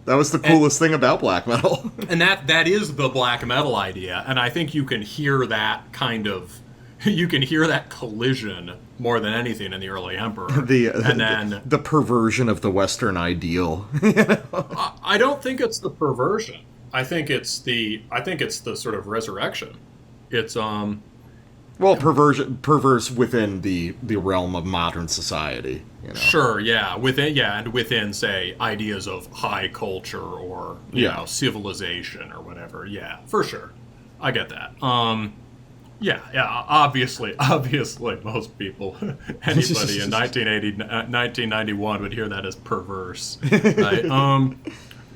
That was the coolest thing about black metal. And that is the black metal idea. And I think you can hear that collision more than anything in the early Emperor. The perversion of the Western ideal. I don't think it's the perversion. I think it's the sort of resurrection. It's perverse within the realm of modern society. Sure, yeah, within say ideas of high culture or civilization or whatever. Yeah, for sure, I get that. Obviously, most people, anybody in 1991 would hear that as perverse, right?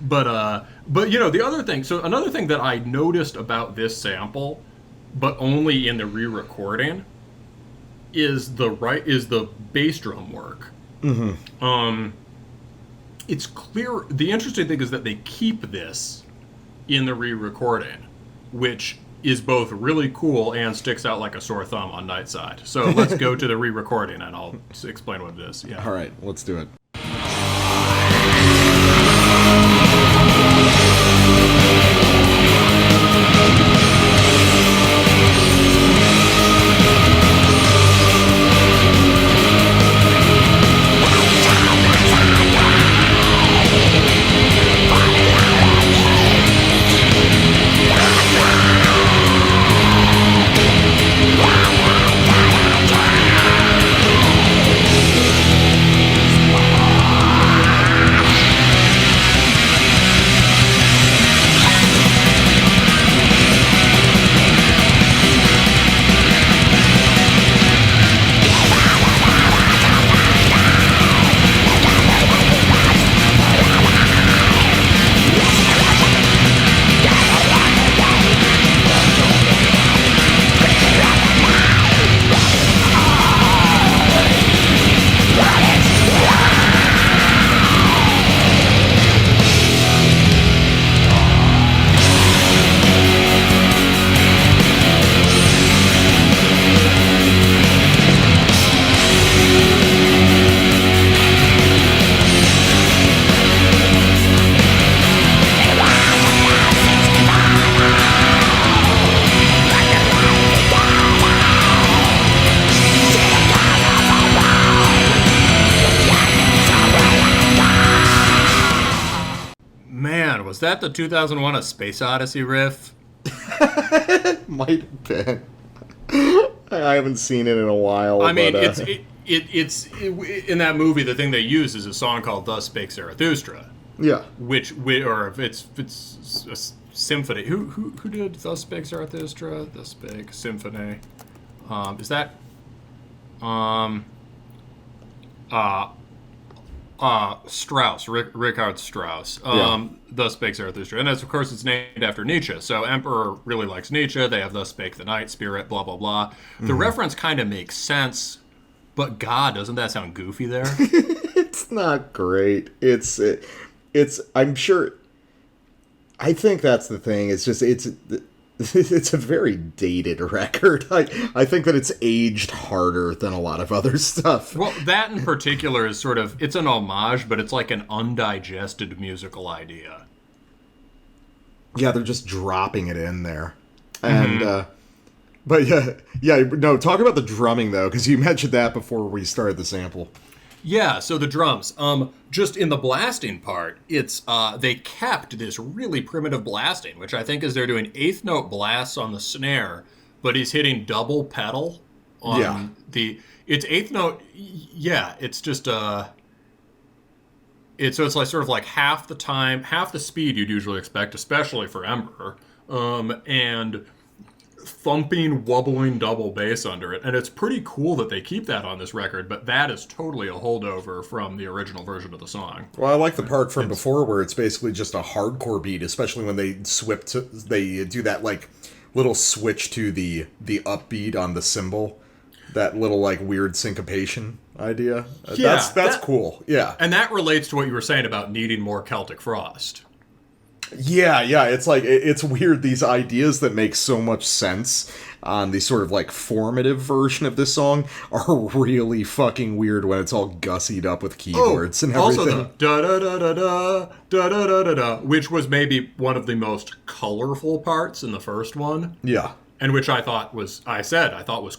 But the other thing. So another thing that I noticed about this sample, but only in the re-recording, is the bass drum work. Mm-hmm. It's clear. The interesting thing is that they keep this in the re-recording, which is both really cool and sticks out like a sore thumb on Nightside. So let's go to the re-recording and I'll explain what it is. Yeah. All right, let's do it. Was that the 2001 A Space Odyssey riff? Might have been. I haven't seen it in a while. I mean, but, it's in that movie. The thing they use is a song called "Thus Spake Zarathustra," yeah. or if it's a symphony. Who did "Thus Spake Zarathustra"? "Thus Spake" symphony. Is that Strauss, Richard Strauss. "Thus Spake Zarathustra," and of course it's named after Nietzsche. So Emperor really likes Nietzsche. They have "Thus Spake the Night Spirit," blah blah blah. The reference kind of makes sense, but God, doesn't that sound goofy there? It's not great. It's. I'm sure. I think that's the thing. It's just it's a very dated record. I think that it's aged harder than a lot of other stuff. Well, that in particular is sort of, it's an homage, but it's like an undigested musical idea. Yeah, they're just dropping it in there. And, but no, talk about the drumming, though, because you mentioned that before we started the sample. Yeah, so the drums. Just in the blasting part, it's they kept this really primitive blasting, which I think is they're doing eighth note blasts on the snare, but he's hitting double pedal on it's eighth note. Yeah, it's just it's like sort of like half the time, half the speed you'd usually expect, especially for Emperor, and thumping, wobbling double bass under it. And it's pretty cool that they keep that on this record, but that is totally a holdover from the original version of the song. Well, I like the part from before where it's basically just a hardcore beat, especially when they they do that like little switch to the upbeat on the cymbal, that little like weird syncopation idea. Yeah, that's cool. Yeah. And that relates to what you were saying about needing more Celtic Frost. Yeah, it's like, it's weird, these ideas that make so much sense on the sort of like formative version of this song are really fucking weird when it's all gussied up with keyboards and everything. Also the da-da-da-da-da, da-da-da-da-da, which was maybe one of the most colorful parts in the first one. Yeah. And which I thought was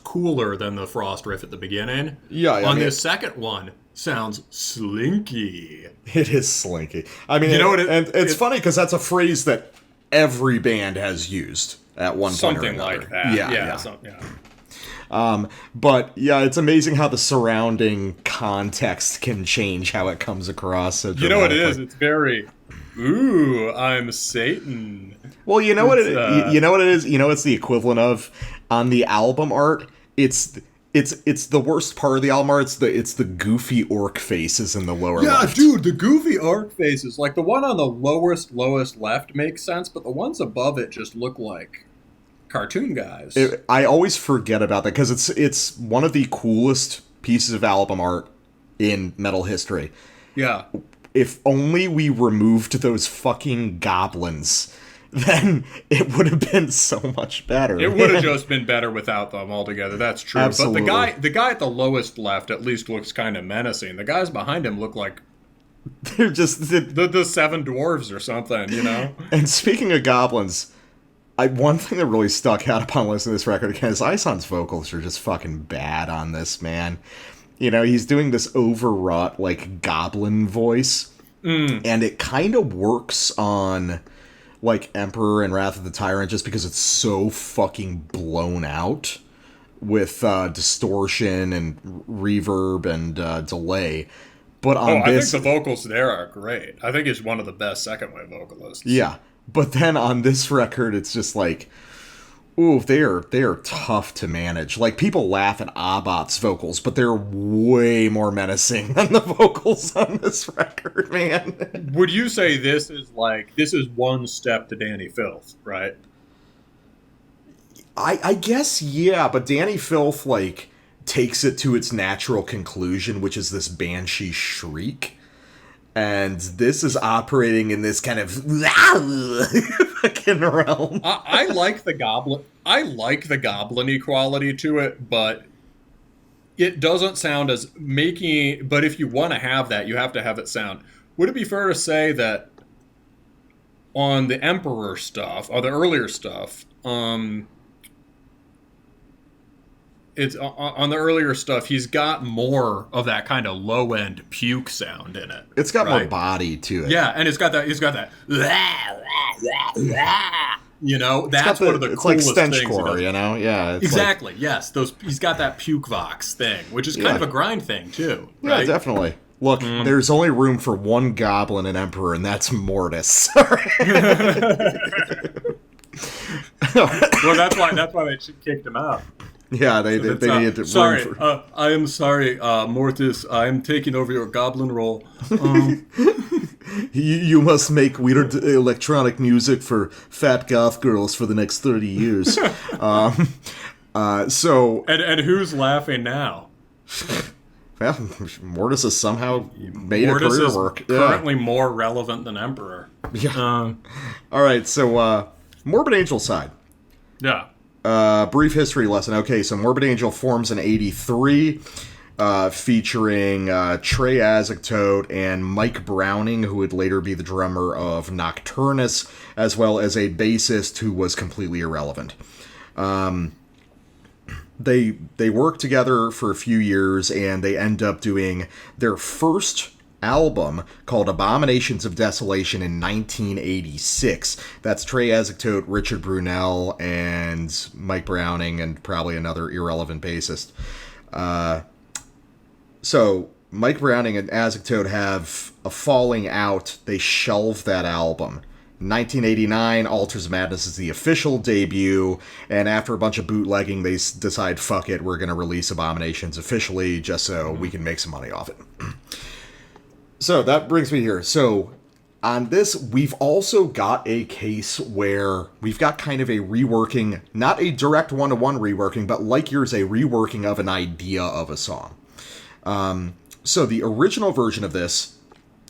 cooler than the Frost riff at the beginning. Yeah, On this second one, sounds slinky. It is slinky. I mean, you know it's funny because that's a phrase that every band has used at one point or another. Something like that. Yeah. But yeah, it's amazing how the surrounding context can change how it comes across. So you know what it is? It's very, ooh, I'm Satan. Well, you know what it is? You know it's the equivalent of on the album art. It's the worst part of the album art. It's the goofy orc faces in the lower left. Yeah, dude, the goofy orc faces. Like the one on the lowest left makes sense, but the ones above it just look like cartoon guys. I always forget about that because it's one of the coolest pieces of album art in metal history. Yeah. If only we removed those fucking goblins, then it would have been so much better. It would have just been better without them altogether. That's true. Absolutely. But the guy at the lowest left at least looks kind of menacing. The guys behind him look like they're just the seven dwarves or something, you know? And speaking of goblins, one thing that really stuck out upon listening to this record again is Ison's vocals are just fucking bad on this, man. You know, he's doing this overwrought, like, goblin voice, and it kind of works on, like, Emperor and Wrath of the Tyrant just because it's so fucking blown out with distortion and reverb and delay. But on I think the vocals there are great. I think he's one of the best second-wave vocalists. Yeah, but then on this record, it's just like, ooh, they are tough to manage. Like, people laugh at Abbott's vocals, but they're way more menacing than the vocals on this record, man. Would you say this is one step to Danny Filth, right? I guess, yeah, but Danny Filth, like, takes it to its natural conclusion, which is this banshee shriek. And this is operating in this kind of fucking realm. I like the goblin. I like the goblin-y quality to it, but it doesn't sound as making. But if you want to have that, you have to have it sound. Would it be fair to say that on the Emperor stuff, or the earlier stuff, it's on the earlier stuff, he's got more of that kind of low end puke sound in it. It's got more body to it. Yeah, and it's got that You know, that's one of the it's coolest like stench things. core, you know? Yeah. It's Exactly. Yes. He's got that puke vox thing, which is kind of a grind thing too. Right? Yeah, definitely. Look, there's only room for one goblin and emperor, and that's Mortis. Sorry. Well, that's why they kicked him out. Yeah, they needed to. Sorry, I am sorry, Mortis. I am taking over your goblin role. You must make weird electronic music for fat goth girls for the next 30 years. So and who's laughing now? Well, Mortis has somehow made Mortis a career is work. Currently more relevant than Emperor. Yeah. All right, so Morbid Angel side. Yeah. Brief history lesson. Okay, so Morbid Angel forms in 83, featuring Trey Azagtote and Mike Browning, who would later be the drummer of Nocturnus, as well as a bassist who was completely irrelevant. They work together for a few years, and they end up doing their first album called Abominations of Desolation in 1986. That's Trey Azagtote, Richard Brunel, and Mike Browning, and probably another irrelevant bassist. So Mike Browning and Azagtote have a falling out. They shelve that album. 1989, Altars of Madness is the official debut, and after a bunch of bootlegging, they decide, fuck it, we're going to release Abominations officially just so we can make some money off it. So that brings me here. So on this, we've also got a case where we've got kind of a reworking, not a direct one-to-one reworking, but like yours, a reworking of an idea of a song. So the original version of this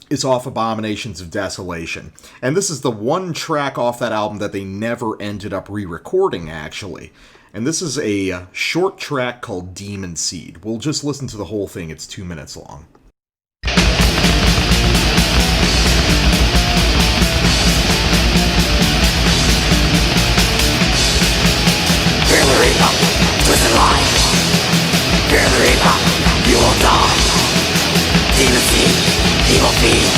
is off Abominations of Desolation. And this is the one track off that album that they never ended up re-recording, actually. And this is a short track called Demon Seed. We'll just listen to the whole thing. It's 2 minutes long. Fear the reaper, twisted line. Fear the reaper, you will die. Demon seed, evil feed.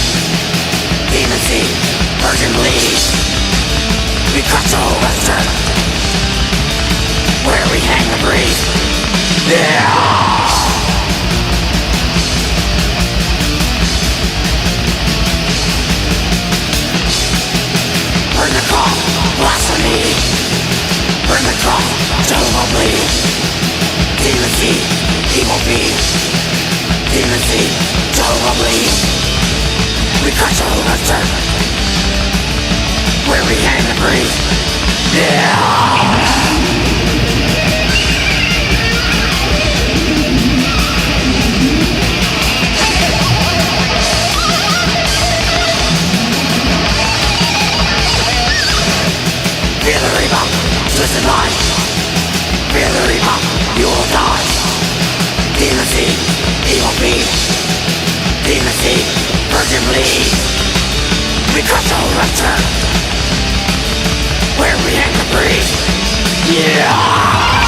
Demon seed, virgin bleed. We cut your western, where we hang the breeze. Yeah! Burn the call, blasphemy. Burn the cross, Jehovah bleed. Demon seed, evil being. Demon seed, Jehovah bleed. We cut Jehovah's turn, where we hang and breathe. Yeah! Fear the reaper, twisted line. Fear the reaper, you will die. Demon seed, evil being. Demon seed, virgin bleed. We cut your left turn, where we hang the breeze. Yeah!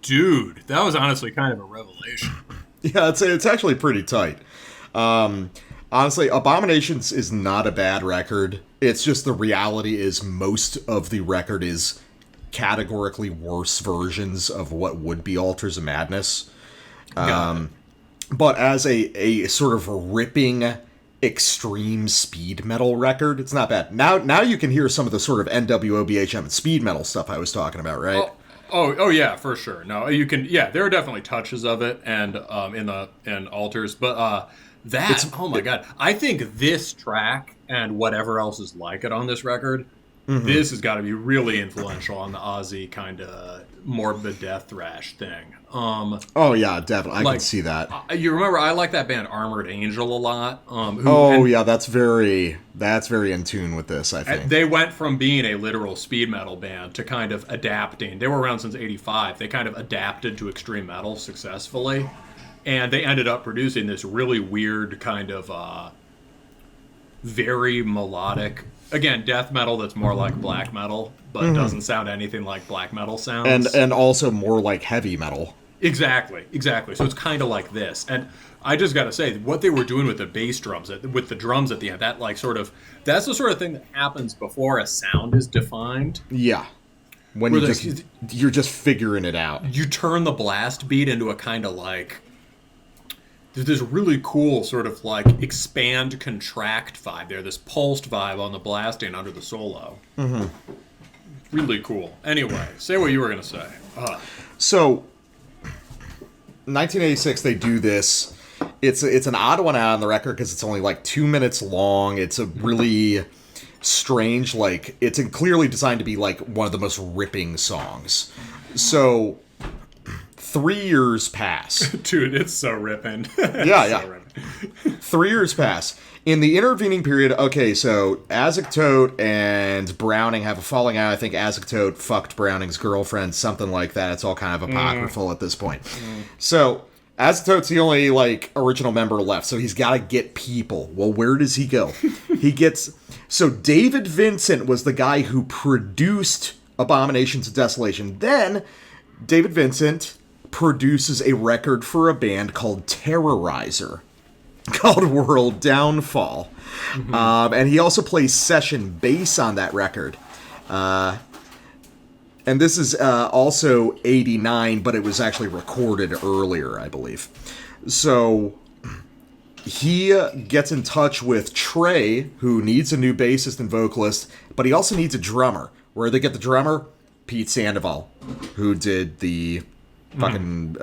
Dude, that was honestly kind of a revelation. Yeah, it's actually pretty tight. Honestly, Abominations is not a bad record. It's just the reality is most of the record is categorically worse versions of what would be Altars of Madness. But as a sort of ripping extreme speed metal record, it's not bad. Now you can hear some of the sort of NWO, BHM, and speed metal stuff I was talking about, right? Oh yeah, for sure. No, you can. Yeah, there are definitely touches of it, and in Altars, but oh my god, I think this track and whatever else is like it on this record this has got to be really influential on the Aussie kind of morbid death thrash thing. Oh yeah, definitely. I can see that. You remember I like that band Armored Angel a lot. Yeah, that's very in tune with this, I think. They went from being a literal speed metal band to kind of adapting. They were around since '85. They kind of adapted to extreme metal successfully, and they ended up producing this really weird kind of very melodic, again, death metal that's more like black metal, but doesn't sound anything like black metal sounds. And also more like heavy metal. Exactly. So it's kind of like this. And I just got to say, what they were doing with the bass drums, with the drums at the end, that's the sort of thing that happens before a sound is defined. Yeah. When you're just figuring it out. You turn the blast beat into a kind of like, there's this really cool sort of like expand, contract vibe there, this pulsed vibe on the blasting under the solo. Mm-hmm. Really cool. Anyway, say what you were going to say. So, 1986, they do this. It's an odd one out on the record because it's only like 2 minutes long. It's a really strange, like, it's clearly designed to be like one of the most ripping songs. So, 3 years pass. Dude, it's so ripping. Yeah. So ripping. 3 years pass. In the intervening period, okay, so Asymptote and Browning have a falling out. I think Asymptote fucked Browning's girlfriend, something like that. It's all kind of apocryphal at this point. So Asymptote's the only, like, original member left, so he's got to get people. Well, where does he go? So David Vincent was the guy who produced Abominations of Desolation. Then David Vincent produces a record for a band called Terrorizer, called World Downfall. And he also plays session bass on that record. And this is also 89, but it was actually recorded earlier, I believe. So he gets in touch with Trey, who needs a new bassist and vocalist, but he also needs a drummer. Where they get the drummer? Pete Sandoval, who did the fucking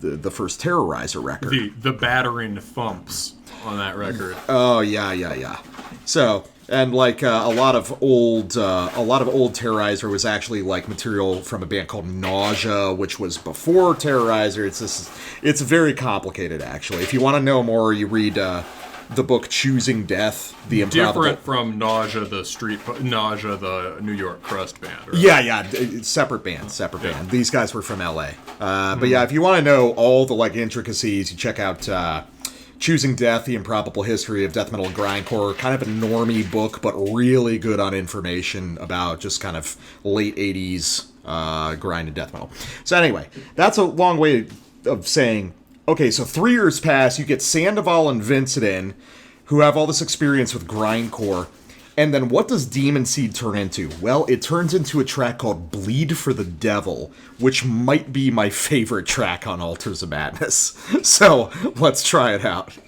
the first Terrorizer record. The battering thumps on that record. Oh yeah. So, and like a lot of old Terrorizer was actually like material from a band called Nausea, which was before Terrorizer. It's very complicated actually. If you want to know more, you read the book Choosing Death, the improbable. Different from Nausea, the New York crust band. Right? Yeah, separate band. These guys were from L.A. But yeah, if you want to know all the like intricacies, you check out Choosing Death, the improbable history of death metal and grindcore. Kind of a normie book, but really good on information about just kind of late 80s grind and death metal. So anyway, that's a long way of saying, okay, so 3 years pass, you get Sandoval and Vincent in, who have all this experience with grindcore, and then what does Demon Seed turn into? Well, it turns into a track called Bleed for the Devil, which might be my favorite track on Altars of Madness. So, let's try it out.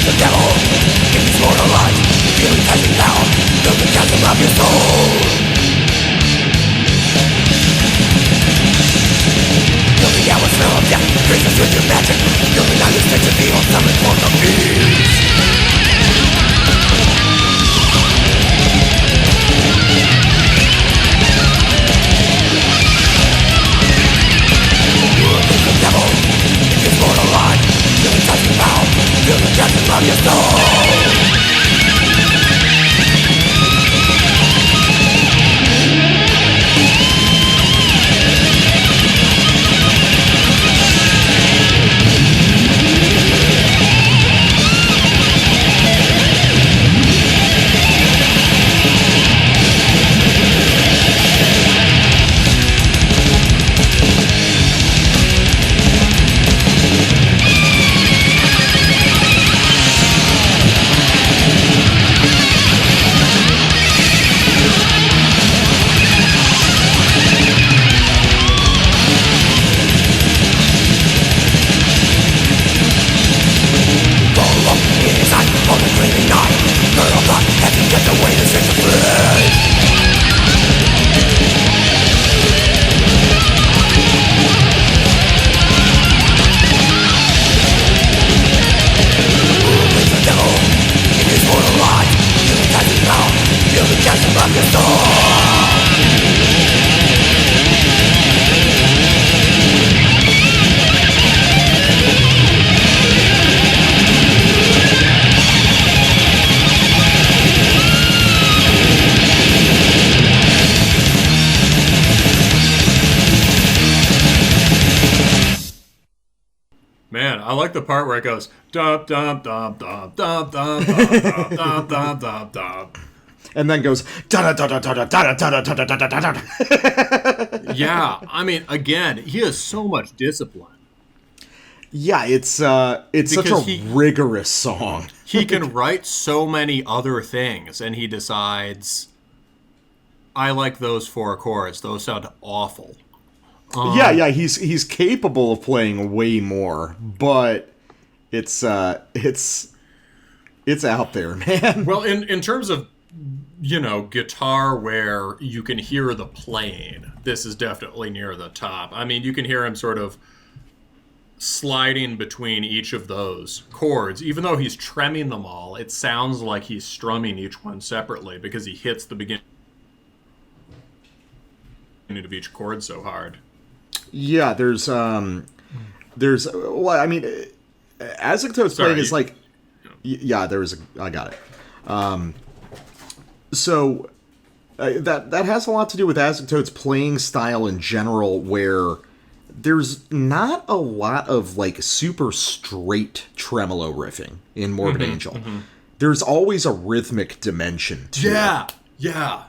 The devil, in his mortal light, feeling touching down, build the chasm of your soul. Feel the hour smell of death, brings us with your magic. Feel the night is meant to be on some form of peace. The devil, in his mortal light, feeling touching down, feel the chasm of your soul. I like the part where it goes dum dum dum dum dum dum dum dum dum dum dum. And then goes da da da da da da da da da da da da da. Yeah, I mean, again, he has so much discipline. Yeah, it's such a rigorous song. He can write so many other things, and he decides, I like those 4 chords. Those sound awful. Yeah, he's capable of playing way more, but it's out there, man. Well, in terms of, guitar where you can hear the playing, this is definitely near the top. I mean, you can hear him sort of sliding between each of those chords. Even though he's tremming them all, it sounds like he's strumming each one separately because he hits the beginning of each chord so hard. Yeah, there's well, I mean, Asymptote's playing is like, yeah, I got it. So that has a lot to do with Asymptote's playing style in general, where there's not a lot of like super straight tremolo riffing in Morbid Angel. Mm-hmm. There's always a rhythmic dimension to it. Yeah.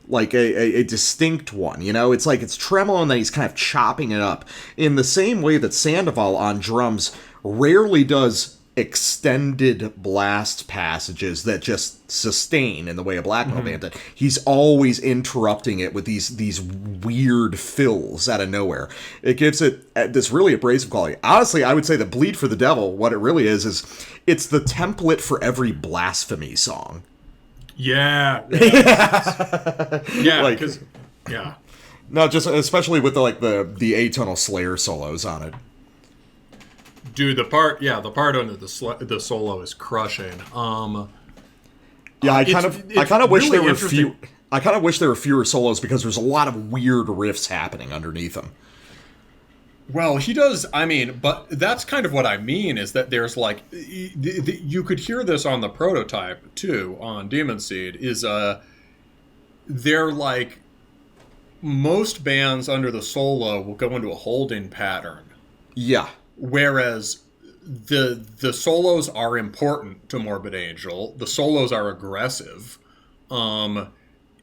Like a distinct one, It's like it's tremolo and then he's kind of chopping it up. In the same way that Sandoval on drums rarely does extended blast passages that just sustain in the way a black metal band did. He's always interrupting it with these weird fills out of nowhere. It gives it this really abrasive quality. Honestly, I would say that Bleed for the Devil, what it really is it's the template for every blasphemy song. Yeah. Yeah, because yeah. No, just especially with the atonal Slayer solos on it. Dude, the part under the solo is crushing. Yeah, I kind of wish there were I kind of wish there were fewer solos because there's a lot of weird riffs happening underneath them. Well, he does. I mean, but that's kind of what I mean is that there's like you could hear this on the prototype too on Demon Seed. Is they're like most bands under the solo will go into a holding pattern. Yeah. Whereas the solos are important to Morbid Angel. The solos are aggressive. And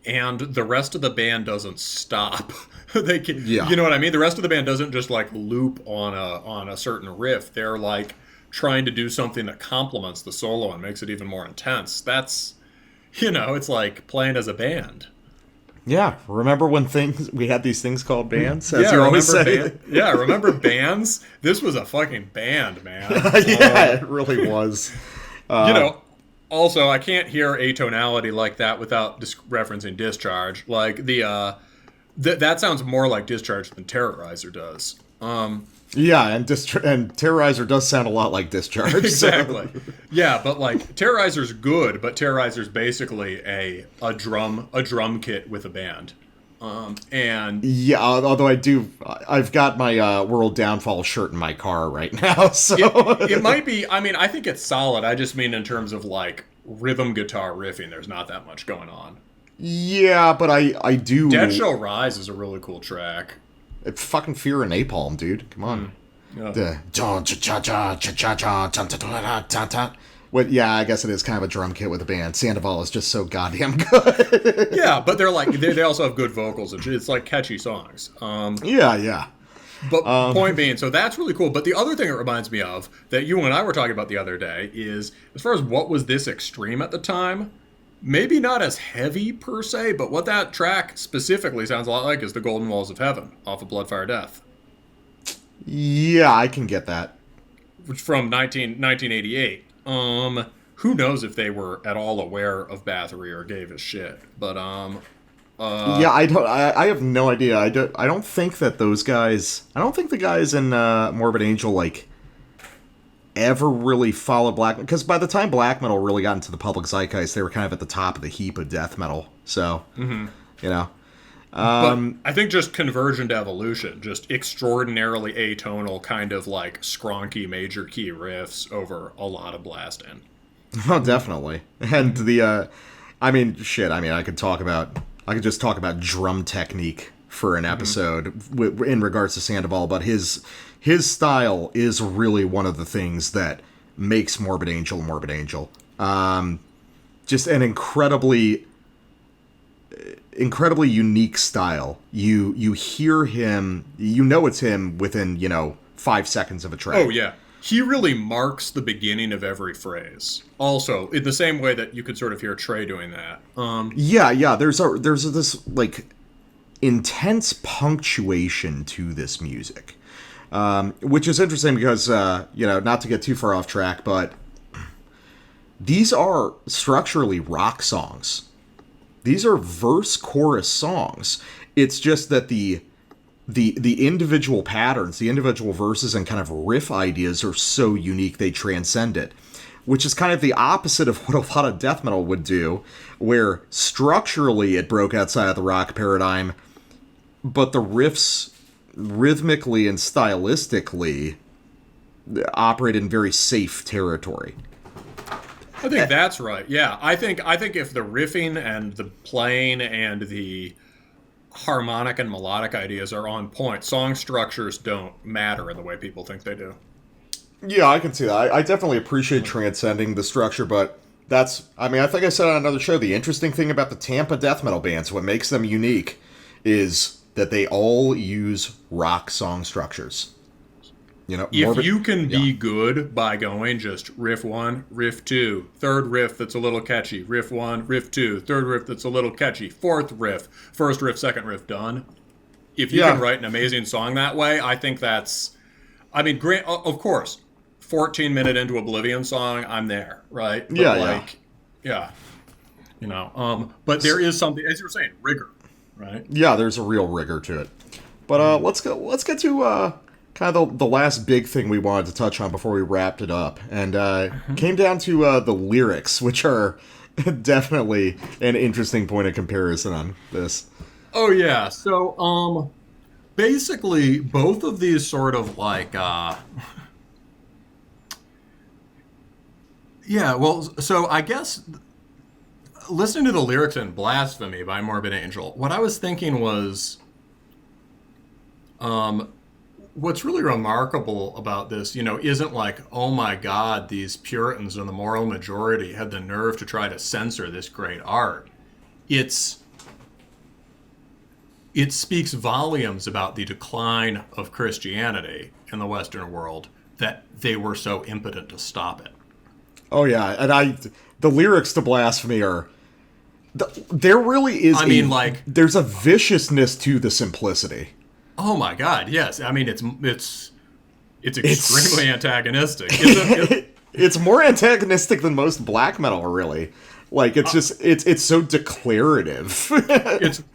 the rest of the band doesn't stop. They can, You know what I mean? The rest of the band doesn't just like loop on a certain riff. They're like trying to do something that complements the solo and makes it even more intense. That's, it's like playing as a band. Yeah, remember when we had these things called bands? As you always say. Remember bands? This was a fucking band, man. Yeah, it really was. Also, I can't hear atonality like that without referencing Discharge. Like that sounds more like Discharge than Terrorizer does. Yeah, and Terrorizer does sound a lot like Discharge. Exactly. So. Yeah, but like Terrorizer's good, but Terrorizer's basically a drum kit with a band. And yeah, although I've got my World Downfall shirt in my car right now, so it might be. I mean, I think it's solid. I just mean in terms of like rhythm guitar riffing, there's not that much going on. Yeah, but I do. Dead Shall Rise is a really cool track. It's fucking Fear and Napalm, dude. Come on. Well, yeah, I guess it is kind of a drum kit with a band. Sandoval is just so goddamn good. Yeah, but they're like they also have good vocals and it's like catchy songs. Yeah. But point being, so that's really cool. But the other thing it reminds me of that you and I were talking about the other day is as far as what was this extreme at the time. Maybe not as heavy per se, but what that track specifically sounds a lot like is the Golden Walls of Heaven off of Bloodfire Death. Yeah, I can get that. Which from 1988. Who knows if they were at all aware of Bathory or gave a shit. But yeah, I have no idea. I don't think that those guys. I don't think the guys in Morbid Angel like ever really followed black, because by the time black metal really got into the public zeitgeist, they were kind of at the top of the heap of death metal. So, but I think just Convergent Evolution, just extraordinarily atonal, kind of like skronky major key riffs over a lot of blasting. Oh, definitely. And I mean, I could just talk about drum technique for an episode in regards to Sandoval, but his his style is really one of the things that makes Morbid Angel Morbid Angel. Just an incredibly unique style. You hear him, you know it's him within, 5 seconds of a track. Oh, yeah. He really marks the beginning of every phrase. Also, in the same way that you could sort of hear Trey doing that. Yeah. There's this, like, intense punctuation to this music. Which is interesting because, not to get too far off track, but these are structurally rock songs. These are verse-chorus songs. It's just that the individual patterns, the individual verses and kind of riff ideas are so unique they transcend it, which is kind of the opposite of what a lot of death metal would do, where structurally it broke outside of the rock paradigm, but the riffs rhythmically and stylistically operate in very safe territory. I think that's right. Yeah, I think if the riffing and the playing and the harmonic and melodic ideas are on point, song structures don't matter in the way people think they do. Yeah, I can see that. I definitely appreciate transcending the structure, but I think I said on another show, the interesting thing about the Tampa death metal bands, what makes them unique, is that they all use rock song structures. If you can be good by going just riff 1, riff 2, third riff that's a little catchy, riff 1, riff 2, third riff that's a little catchy, fourth riff, first riff, second riff, done. If you can write an amazing song that way, I think that's, of course, 14-minute Into Oblivion song, I'm there, right? But but there is something, as you were saying, rigor, right? Yeah, there's a real rigor to it. But let's get to kind of the last big thing we wanted to touch on before we wrapped it up, and came down to the lyrics, which are definitely an interesting point of comparison on this. Oh yeah, so basically both of these sort of like so I guess listening to the lyrics in Blasphemy by Morbid Angel, what I was thinking was what's really remarkable about this, isn't like, oh my God, these Puritans and the moral majority had the nerve to try to censor this great art. It speaks volumes about the decline of Christianity in the Western world that they were so impotent to stop it. Oh yeah, and the lyrics to Blasphemy are, there really is there's a viciousness to the simplicity. Oh my God! Yes, it's extremely antagonistic. It's more antagonistic than most black metal, really. Like it's so declarative.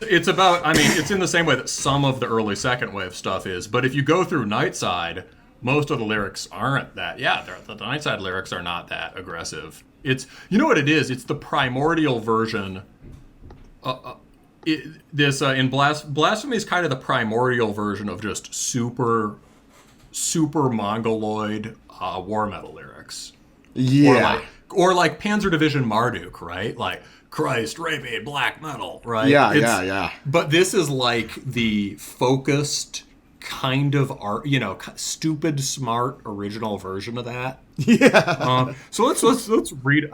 it's about. It's in the same way that some of the early second wave stuff is. But if you go through Nightside, most of the lyrics aren't that. Yeah, the Nightside lyrics are not that aggressive. It's what it is. It's the primordial version. In Blasphemy is kind of the primordial version of just super mongoloid war metal lyrics. Yeah. Or like Panzer Division Marduk, right? Like Christ raping black metal, right? Yeah. But this is like the focused kind of art, stupid smart original version of that. Yeah. So let's read.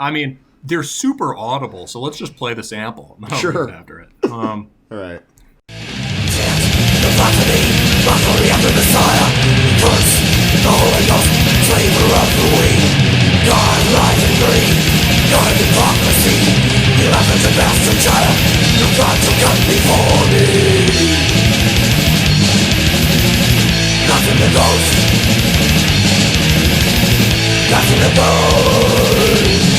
They're super audible, so let's just play the sample. Sure. After it. All right. The blasphemy, blasphemy after Messiah. Curse the Holy Ghost, flavor of the weed. God lies and greed, God hypocrisy. You left us a bastard child, your God to come before me. Nothing the ghost, nothing the ghost.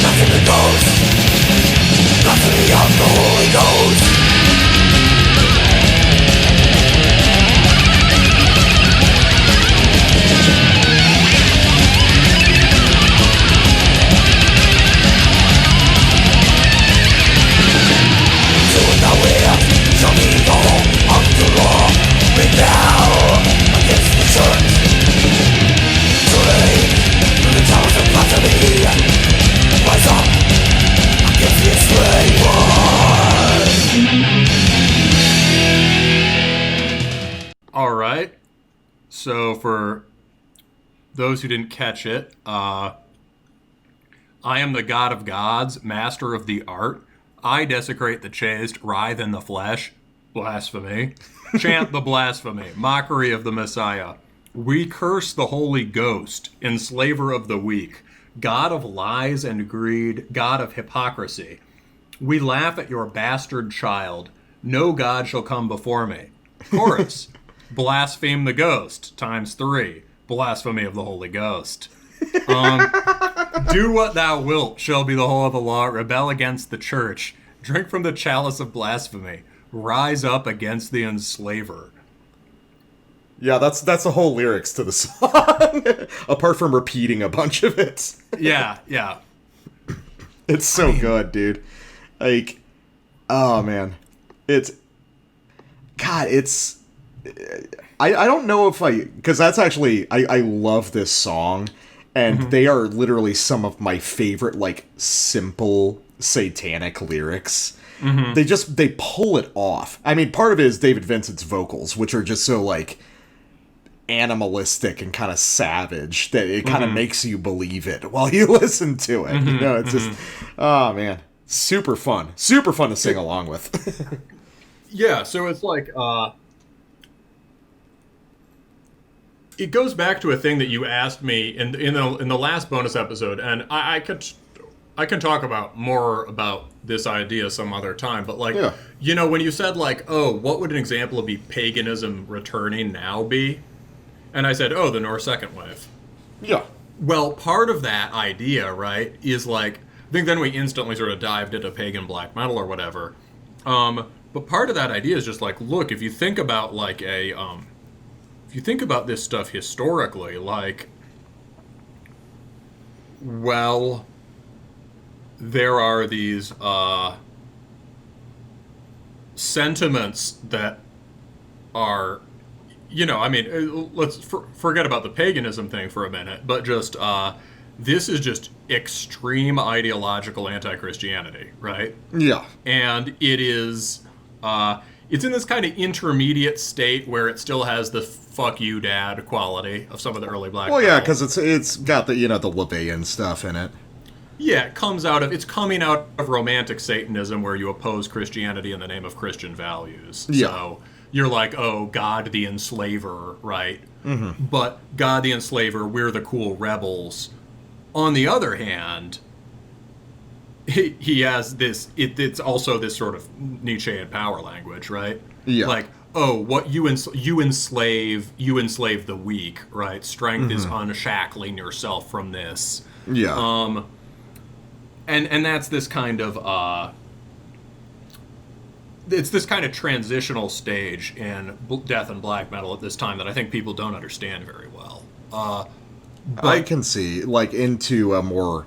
Nothing the ghost, nothing of the Holy Ghost. Doing the will, shall be the home of the law. Rebel against the church. Trade through the towers of Platinum. So for those who didn't catch it, I am the god of gods, master of the art. I desecrate the chaste, writhe in the flesh. Blasphemy. Chant the blasphemy. Mockery of the Messiah. We curse the Holy Ghost, enslaver of the weak. God of lies and greed, God of hypocrisy. We laugh at your bastard child. No God shall come before me. Chorus. Blaspheme the ghost, times 3. Blasphemy of the Holy Ghost. Do what thou wilt shall be the whole of the law. Rebel against the church. Drink from the chalice of blasphemy. Rise up against the enslaver. Yeah, that's the whole lyrics to the song. Apart from repeating a bunch of it. Yeah. It's so good, dude. Like, oh man. I don't know if because that's actually, I love this song, and they are literally some of my favorite, like, simple satanic lyrics. They pull it off. I mean, part of it is David Vincent's vocals, which are just so, like, animalistic and kind of savage that it kind of makes you believe it while you listen to it. You know, it's just, oh man, super fun to sing along with. Yeah, so it's like, it goes back to a thing that you asked me in the last bonus episode, and I can talk about more about this idea some other time, but like, you know, when you said like, oh, what would an example of paganism returning now be? And I said, oh, the Norse second wave. Yeah. Well, part of that idea, right, is like, I think then we instantly sort of dived into pagan black metal or whatever. But part of that idea is just like, look, if you think about like if you think about this stuff historically, like, well, there are these sentiments that are, you know, I mean, let's forget about the paganism thing for a minute, but just this is just extreme ideological anti-Christianity, right? Yeah. And it is, it's in this kind of intermediate state where it still has the fuck you dad quality of some of the early black metal. Well, yeah, because it's got the, you know, the LaVeyan stuff in it. Yeah, it's coming out of romantic Satanism where you oppose Christianity in the name of Christian values. Yeah. So you're like, oh, God the enslaver, right? But God the enslaver, we're the cool rebels. On the other hand, he has this, it's also this sort of Nietzschean power language, right? Yeah. Like, oh, what you enslave the weak, right? Strength is unshackling yourself from this. Yeah. And that's this kind of it's this kind of transitional stage in death and black metal at this time that I think people don't understand very well. But I can see, like, into a more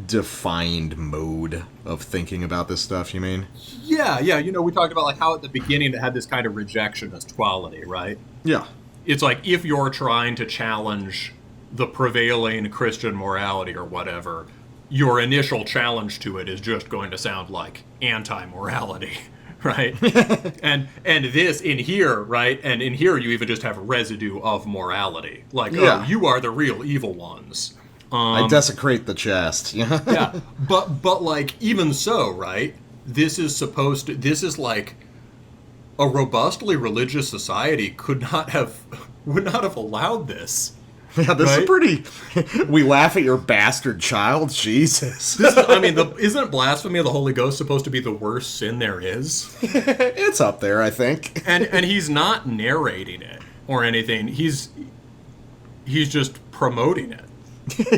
defined mode of thinking about this stuff, you mean? Yeah, you know, we talked about like how at the beginning it had this kind of rejectionist quality, right? Yeah. It's like if you're trying to challenge the prevailing Christian morality or whatever, your initial challenge to it is just going to sound like anti-morality, right? and this in here, right? And in here you even just have a residue of morality. Like, oh, you are the real evil ones. I desecrate the chest. Yeah, but like, even so, right? This is like a robustly religious society would not have allowed this. Yeah, this is pretty. We laugh at your bastard child, Jesus. Isn't blasphemy of the Holy Ghost supposed to be the worst sin there is? It's up there, I think. And he's not narrating it or anything. He's just promoting it.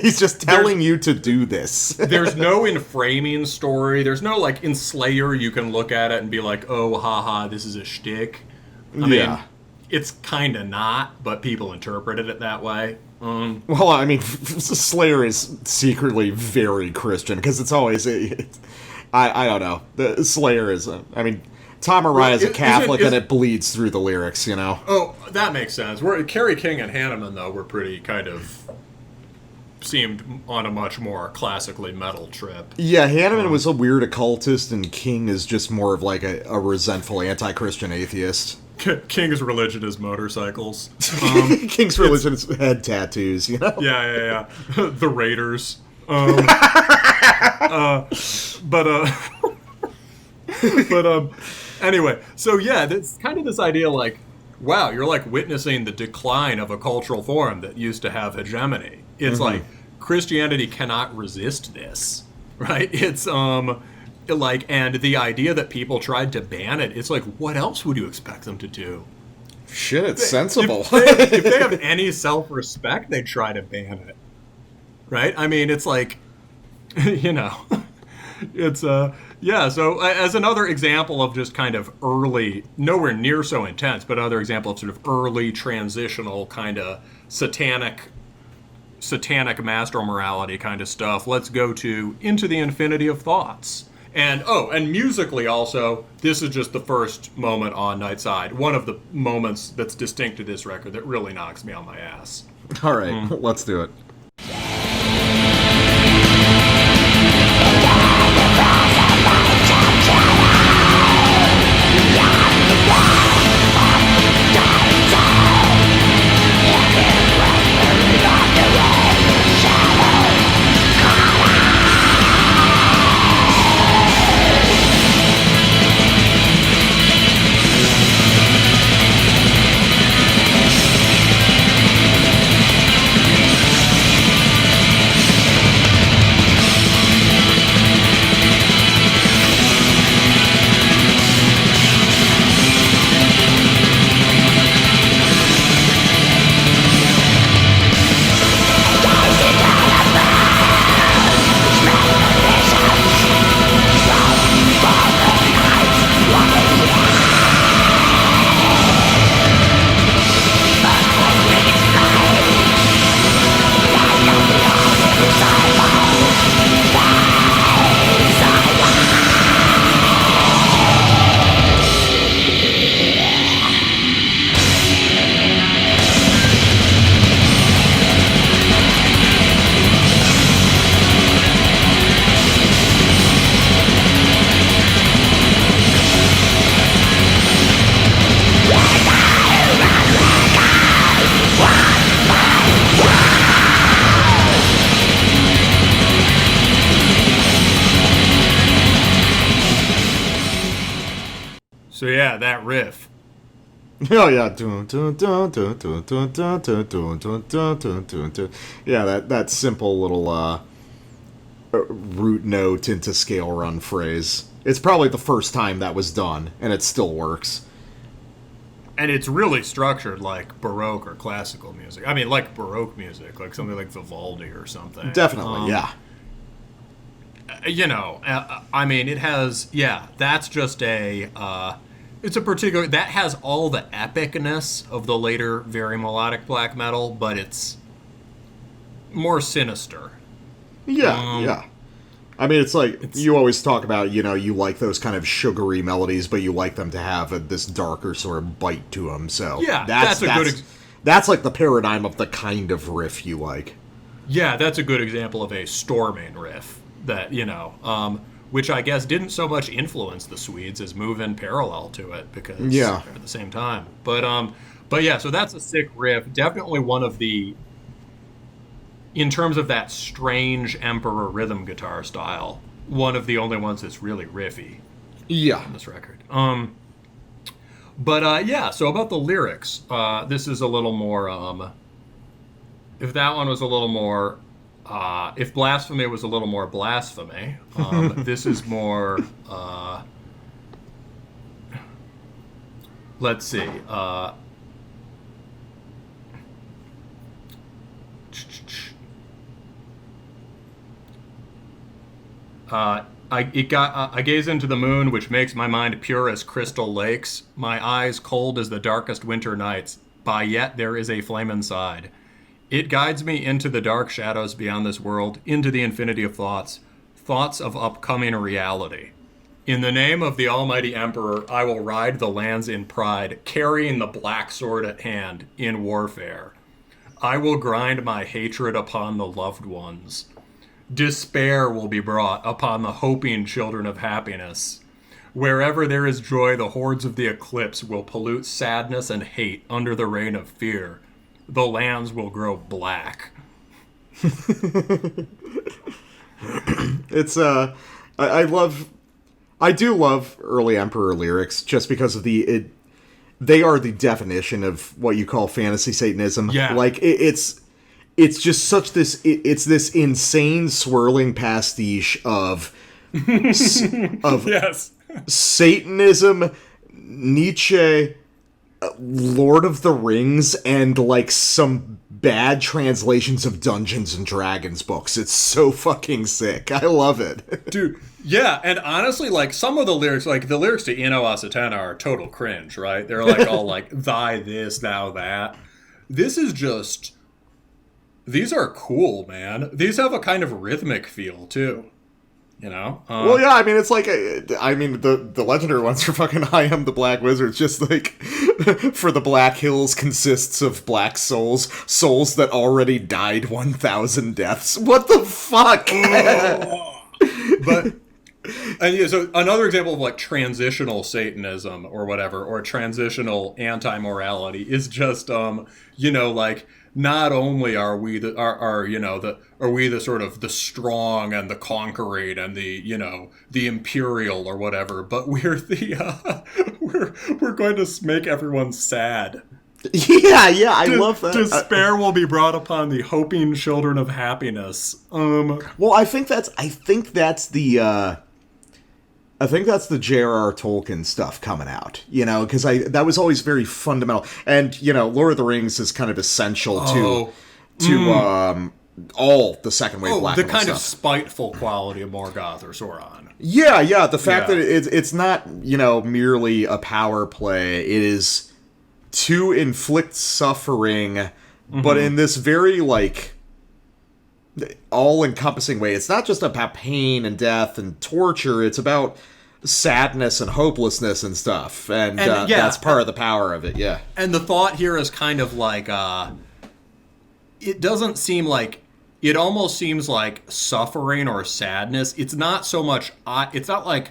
He's just telling you to do this. There's no inframing story. There's no, like, in Slayer you can look at it and be like, oh, haha, this is a shtick. I mean, it's kind of not, but people interpreted it that way. Well, I mean, Slayer is secretly very Christian, because it's always... I don't know. The Slayer is... I mean, Tom Araya is a Catholic, and it bleeds through the lyrics, you know? Oh, that makes sense. Kerry King and Hanneman, though, were pretty kind of... seemed on a much more classically metal trip. Yeah, Hanneman was a weird occultist, and King is just more of like a resentful anti-Christian atheist. King's religion is motorcycles. King's religion is head tattoos, you know? Yeah. The Raiders. Anyway, so yeah, that's kind of this idea like, wow, you're like witnessing the decline of a cultural form that used to have hegemony. It's like Christianity cannot resist this, right? It's like, and the idea that people tried to ban it, it's like, what else would you expect them to do? Shit, it's sensible. If they have any self-respect, they'd try to ban it, right? I mean, it's like, you know, it's yeah. So as another example of just kind of early, nowhere near so intense, but another example of sort of early transitional kind of satanic master morality kind of stuff, let's go to Into the Infinity of Thoughts. And and musically also, this is just the first moment on Nightside. One of the moments that's distinct to this record that really knocks me on my ass. All right, let's do it. So yeah, that riff. Oh yeah, yeah, that simple little root note into scale run phrase. It's probably the first time that was done, and it still works. And it's really structured like Baroque or classical music. I mean, like Baroque music, like something like Vivaldi or something. Definitely, yeah. You know, I mean, it has, yeah, that's just it's a particular, that has all the epicness of the later, very melodic black metal, but it's more sinister. Yeah, yeah. I mean, it's like, you always talk about, you know, you like those kind of sugary melodies, but you like them to have this darker sort of bite to them, so... Yeah, that's like the paradigm of the kind of riff you like. Yeah, that's a good example of a storming riff that, you know, which I guess didn't so much influence the Swedes as move in parallel to it, because they're at the same time. But yeah, so that's a sick riff. Definitely one of the... in terms of that strange Emperor rhythm guitar style, one of the only ones that's really riffy. Yeah. On this record. Yeah, so about the lyrics, this is a little more, if that one was a little more, if blasphemy was a little more blasphemy, this is more, let's see, I gaze into the moon, which makes my mind pure as crystal lakes, my eyes cold as the darkest winter nights, by yet there is a flame inside. It guides me into the dark shadows beyond this world, into the infinity of thoughts, thoughts of upcoming reality. In the name of the Almighty Emperor, I will ride the lands in pride, carrying the black sword at hand in warfare. I will grind my hatred upon the loved ones. Despair will be brought upon the hoping children of happiness. Wherever there is joy, the hordes of the eclipse will pollute sadness and hate under the reign of fear. The lands will grow black. It's I do love early Emperor lyrics just because of they are the definition of what you call fantasy Satanism. Yeah. Like it's just such it's this insane swirling pastiche of Yes. Satanism, Nietzsche, Lord of the Rings, and like some bad translations of Dungeons and Dragons books. It's so fucking sick. I love it. Dude, yeah, and honestly, like, some of the lyrics, like, the lyrics to Ino Asatana are total cringe, right? They're, like, all, like, thy this, thou that. This is just... These are cool, man. These have a kind of rhythmic feel, too. You know? Well, yeah, I mean, it's like, the legendary ones are fucking I am the Black Wizard. It's just like, for the Black Hills consists of black souls that already died 1,000 deaths. What the fuck? But, and yeah, so another example of, like, transitional Satanism or whatever, or transitional anti-morality is just, you know, like, not only are we are we the sort of the strong and the conquering and the, you know, the imperial or whatever, but we're the we're going to make everyone sad. Yeah, I love that. Despair will be brought upon the hoping children of happiness. Well, I think that's the J.R.R. Tolkien stuff coming out, you know, because that was always very fundamental, and you know, Lord of the Rings is kind of essential to all the second wave Black the Metal kind stuff. of spiteful quality of Morgoth or Sauron. Yeah, the fact that it's not, you know, merely a power play; it is to inflict suffering, but in this very like all-encompassing way. It's not just about pain and death and torture. It's about sadness and hopelessness and stuff. And that's part of the power of it, yeah. And the thought here is kind of like, it doesn't seem like, it almost seems like suffering or sadness. It's not so much, it's not like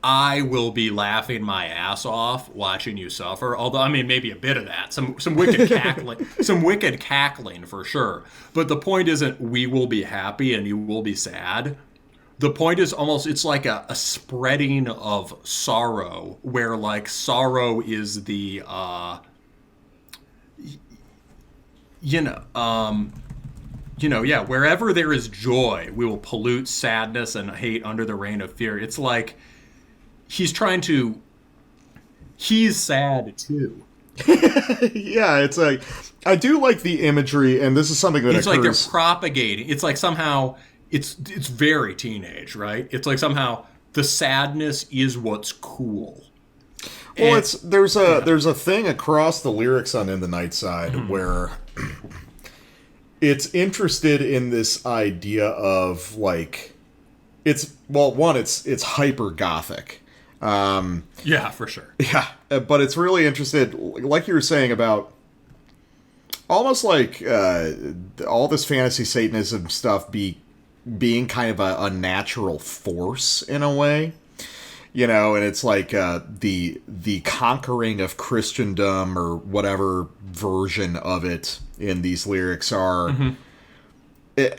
I will be laughing my ass off watching you suffer. Although, I mean, maybe a bit of that. Some wicked cackling. Some wicked cackling, for sure. But the point isn't we will be happy and you will be sad. The point is almost, it's like a spreading of sorrow, where, like, sorrow is the, wherever there is joy, we will pollute sadness and hate under the reign of fear. It's like, he's sad too. Yeah, it's like, I do like the imagery, and this is something that it's occurs... like they're propagating. It's like somehow, it's very teenage, right? It's like somehow the sadness is what's cool. Well, there's a thing across the lyrics on In the Nightside where it's interested in this idea of, like, it's hyper gothic. Yeah, for sure. Yeah, but it's really interested, like you were saying, about almost like all this fantasy Satanism stuff being kind of a natural force in a way, you know, and it's like the conquering of Christendom or whatever version of it in these lyrics are.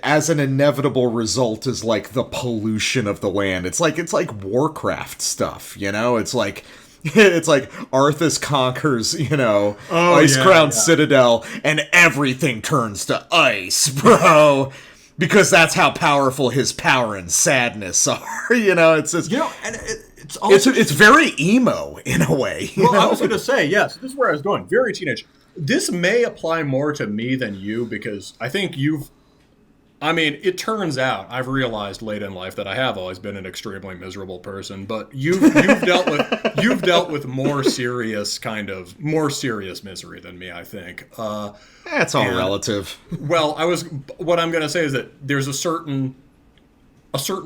As an inevitable result is like the pollution of the land. It's like Warcraft stuff, you know? It's like Arthas conquers, you know, Ice-Crowned Citadel, and everything turns to ice, bro. Because that's how powerful his power and sadness are, you know? It's just, You know, and it's also... It's very emo, in a way. Well, I was going to say, yes, this is where I was going. Very teenage. This may apply more to me than you, because I think it turns out, I've realized late in life that I have always been an extremely miserable person, but you've dealt with more serious misery than me, I think. That's all relative. Well, what I'm going to say is that there's a certain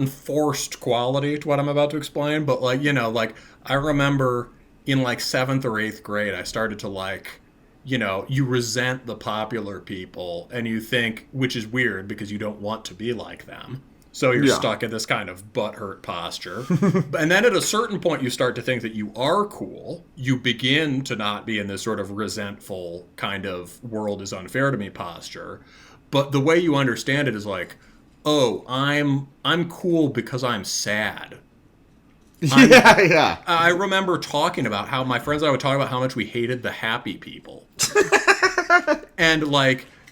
forced quality to what I'm about to explain, but, like, you know, like, I remember in, like, 7th or 8th grade, I started to, like, you know, you resent the popular people, and you think, which is weird because you don't want to be like them. So you're Yeah. stuck in this kind of butthurt posture. And then at a certain point, you start to think that you are cool. You begin to not be in this sort of resentful kind of world is unfair to me posture. But the way you understand it is like, oh, I'm cool because I'm sad. Yeah. I remember talking about how my friends and I would talk about how much we hated the happy people. And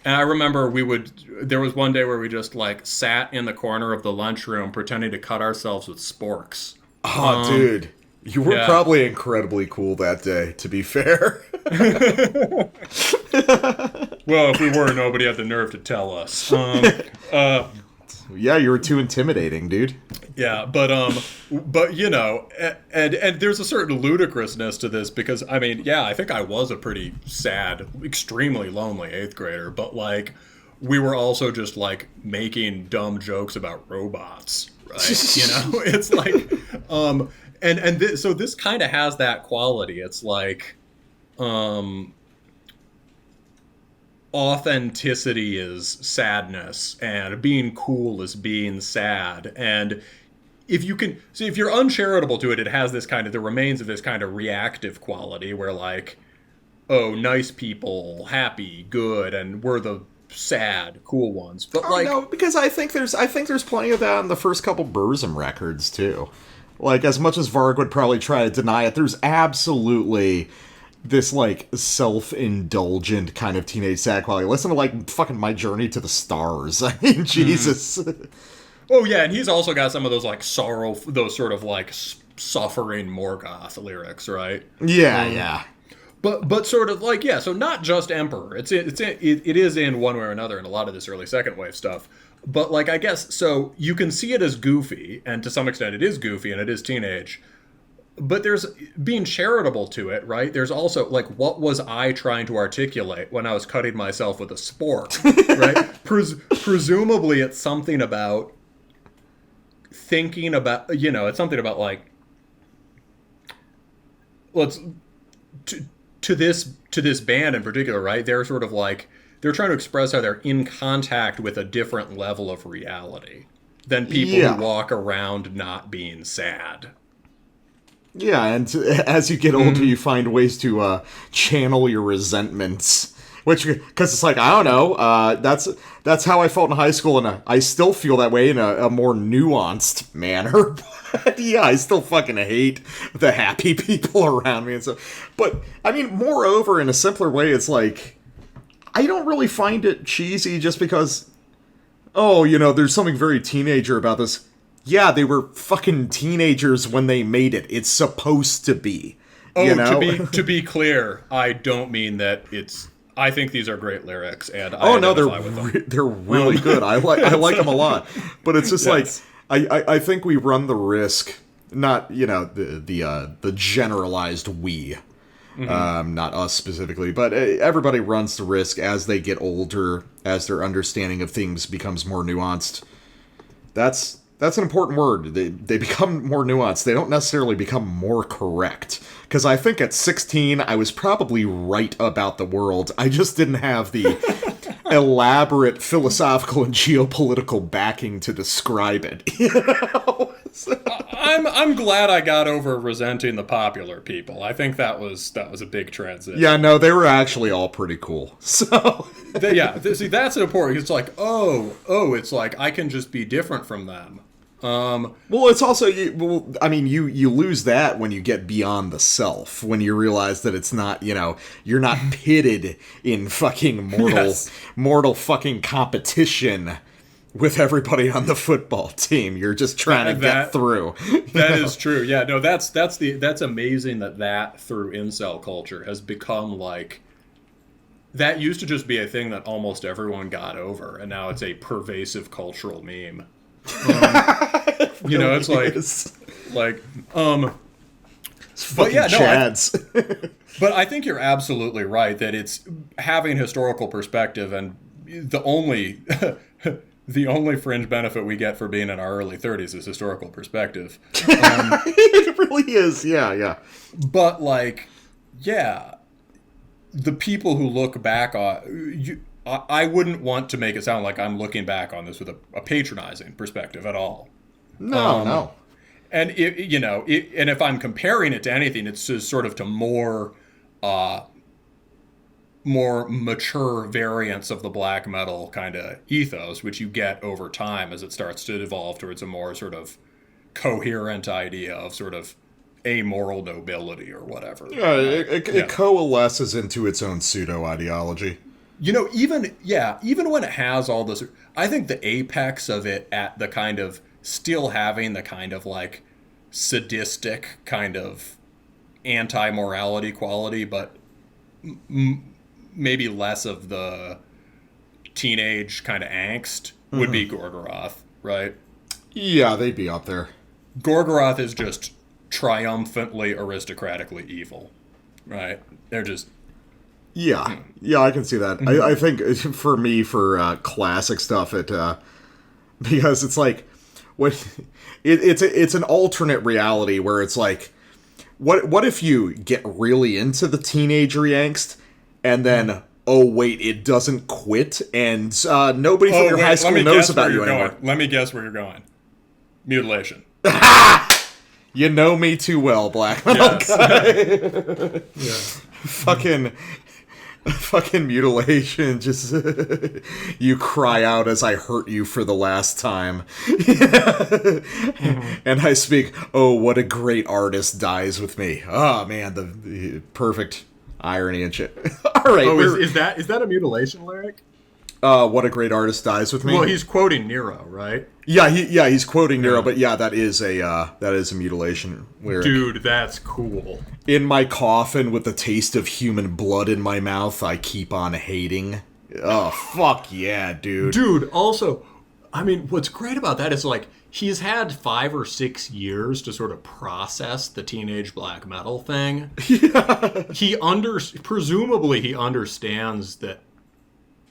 I remember there was one day where we just like sat in the corner of the lunchroom pretending to cut ourselves with sporks. Oh, dude. You were yeah. probably incredibly cool that day, to be fair. Well, if we were, nobody had the nerve to tell us. Yeah, you were too intimidating, dude. Yeah, but you know, and there's a certain ludicrousness to this because I mean, yeah, I think I was a pretty sad, extremely lonely 8th grader, but like we were also just like making dumb jokes about robots, right? You know, it's like so this kind of has that quality. It's like authenticity is sadness and being cool is being sad. And if you're uncharitable to it, it has this kind of the remains of this kind of reactive quality where like, oh, nice people, happy, good, and we're the sad, cool ones. But like, no, because I think there's plenty of that in the first couple Burzum records too. Like, as much as Varg would probably try to deny it, there's absolutely this like self-indulgent kind of teenage sad quality. Listen to like fucking My Journey to the Stars. I mean, Jesus. Oh yeah, and he's also got some of those like those sort of like suffering Morgoth lyrics, right? Yeah, yeah. But sort of like, yeah, so not just Emperor. It is in one way or another in a lot of this early second wave stuff. But like, I guess, so you can see it as goofy, and to some extent it is goofy and it is teenage. But there's being charitable to it, right? There's also like, what was I trying to articulate when I was cutting myself with a spork, right? Presumably it's something about thinking about, you know, it's something about like, to this band in particular, right? They're sort of like, they're trying to express how they're in contact with a different level of reality than people who walk around not being sad. Yeah, and as you get older, you find ways to channel your resentments. Which, because it's like, I don't know, that's how I felt in high school, and I still feel that way in a more nuanced manner. But yeah, I still fucking hate the happy people around me and stuff. But, I mean, moreover, in a simpler way, it's like, I don't really find it cheesy just because, oh, you know, there's something very teenager about this. Yeah, they were fucking teenagers when they made it. It's supposed to be. Oh, you know? to be clear, I don't mean that it's. I think these are great lyrics, and I identify with them. They're really good. I like them a lot. But it's just Yes. like I think we run the risk, not the generalized we, not us specifically, but everybody runs the risk as they get older, as their understanding of things becomes more nuanced. That's an important word. They become more nuanced. They don't necessarily become more correct. Because I think at 16, I was probably right about the world. I just didn't have the elaborate philosophical and geopolitical backing to describe it. You know? I'm glad I got over resenting the popular people. I think that was a big transition. Yeah, no, they were actually all pretty cool. So See, that's important. It's like, it's like I can just be different from them. Well, it's also, you lose that when you get beyond the self, when you realize that it's not, you're not pitted in fucking mortal fucking competition with everybody on the football team. You're just trying to get through. That is true. Yeah, no, that's amazing that through incel culture has become like, that used to just be a thing that almost everyone got over, and now it's a pervasive cultural meme. It's but yeah, but I think you're absolutely right that it's having historical perspective, and the only fringe benefit we get for being in our early 30s is historical perspective. It really is, yeah. But like, yeah, the people who look back on I wouldn't want to make it sound like I'm looking back on this with a patronizing perspective at all. No, no. And and if I'm comparing it to anything, it's just sort of to more mature variants of the black metal kind of ethos, which you get over time as it starts to evolve towards a more sort of coherent idea of sort of amoral nobility or whatever. Yeah, it coalesces into its own pseudo-ideology. Even when it has all this, I think the apex of it at the kind of still having the kind of like sadistic kind of anti-morality quality, but maybe less of the teenage kind of angst would be Gorgoroth, right? Yeah, they'd be up there. Gorgoroth is just triumphantly aristocratically evil, right? They're just... Yeah, I can see that. I think for me, for classic stuff, because it's like, it's an alternate reality where it's like, what if you get really into the teenagery angst, and then, oh wait, it doesn't quit, and nobody from your high school knows about you anymore. Let me guess where you're going. Mutilation. You know me too well, Black Metal guy. Fucking mutilation, just you cry out as I hurt you for the last time. And I speak, oh, what a great artist dies with me. Oh, man, the perfect irony and shit. All right. Oh, is that a mutilation lyric? What a great artist dies with me. Well, he's quoting Nero, right? Yeah, he's quoting Nero, but yeah, that is a mutilation lyric. Dude, that's cool. In my coffin with the taste of human blood in my mouth, I keep on hating. Oh, fuck yeah, dude. Dude, also, I mean, what's great about that is, like, he's had 5 or 6 years to sort of process the teenage black metal thing. Yeah. Presumably he understands that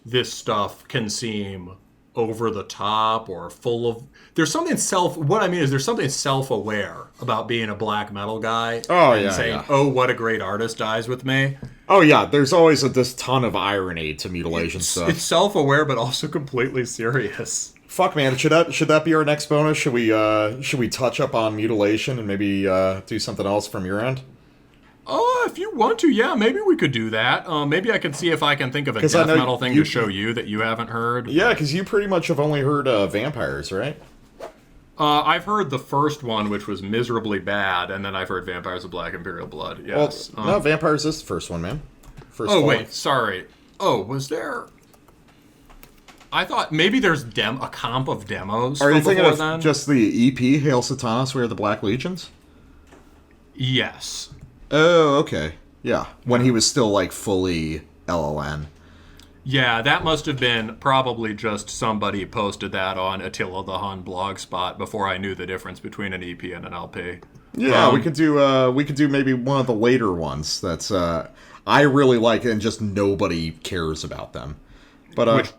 this stuff can seem over the top or full of... There's something self-aware about being a black metal guy. Oh, and saying, oh, what a great artist dies with me. Oh, yeah, there's always this ton of irony to mutilation stuff. It's self-aware, but also completely serious. Fuck, man, should that be our next bonus? Should we touch up on mutilation and maybe do something else from your end? Oh, if you want to, yeah, maybe we could do that. Maybe I can see if I can think of a death metal thing to show you that you haven't heard. Yeah, because you pretty much have only heard vampires, right? I've heard the first one, which was miserably bad, and then I've heard Vampires of Black Imperial Blood, yes. Well, no, Vampires is the first one, man. Wait, sorry. Oh, was there... I thought maybe there's a comp of demos. Are you thinking of just the EP, Hail Satanas, We Are the Black Legions? Yes. Oh, okay. Yeah, when he was still, like, fully LLN. Yeah, that must have been probably just somebody posted that on Attila the Hun blogspot before I knew the difference between an EP and an LP. Yeah, we could do maybe one of the later ones that's I really like and just nobody cares about them. But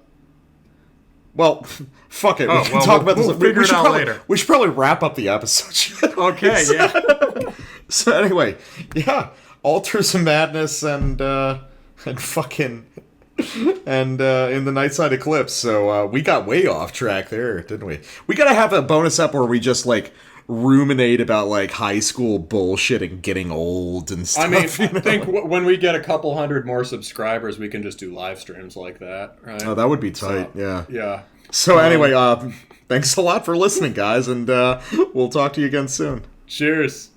well, fuck it. We can talk about this. We'll figure it out later. We should probably wrap up the episode. Okay, yeah. So anyway, yeah, Altars of Madness and fucking in the Nightside Eclipse. So we got way off track there, didn't we? We gotta have a bonus up where we just like ruminate about like high school bullshit and getting old and stuff. I mean, I think when we get a couple hundred more subscribers, we can just do live streams like that, right? Oh, that would be tight. So, yeah. So anyway, thanks a lot for listening, guys, and we'll talk to you again soon. Cheers.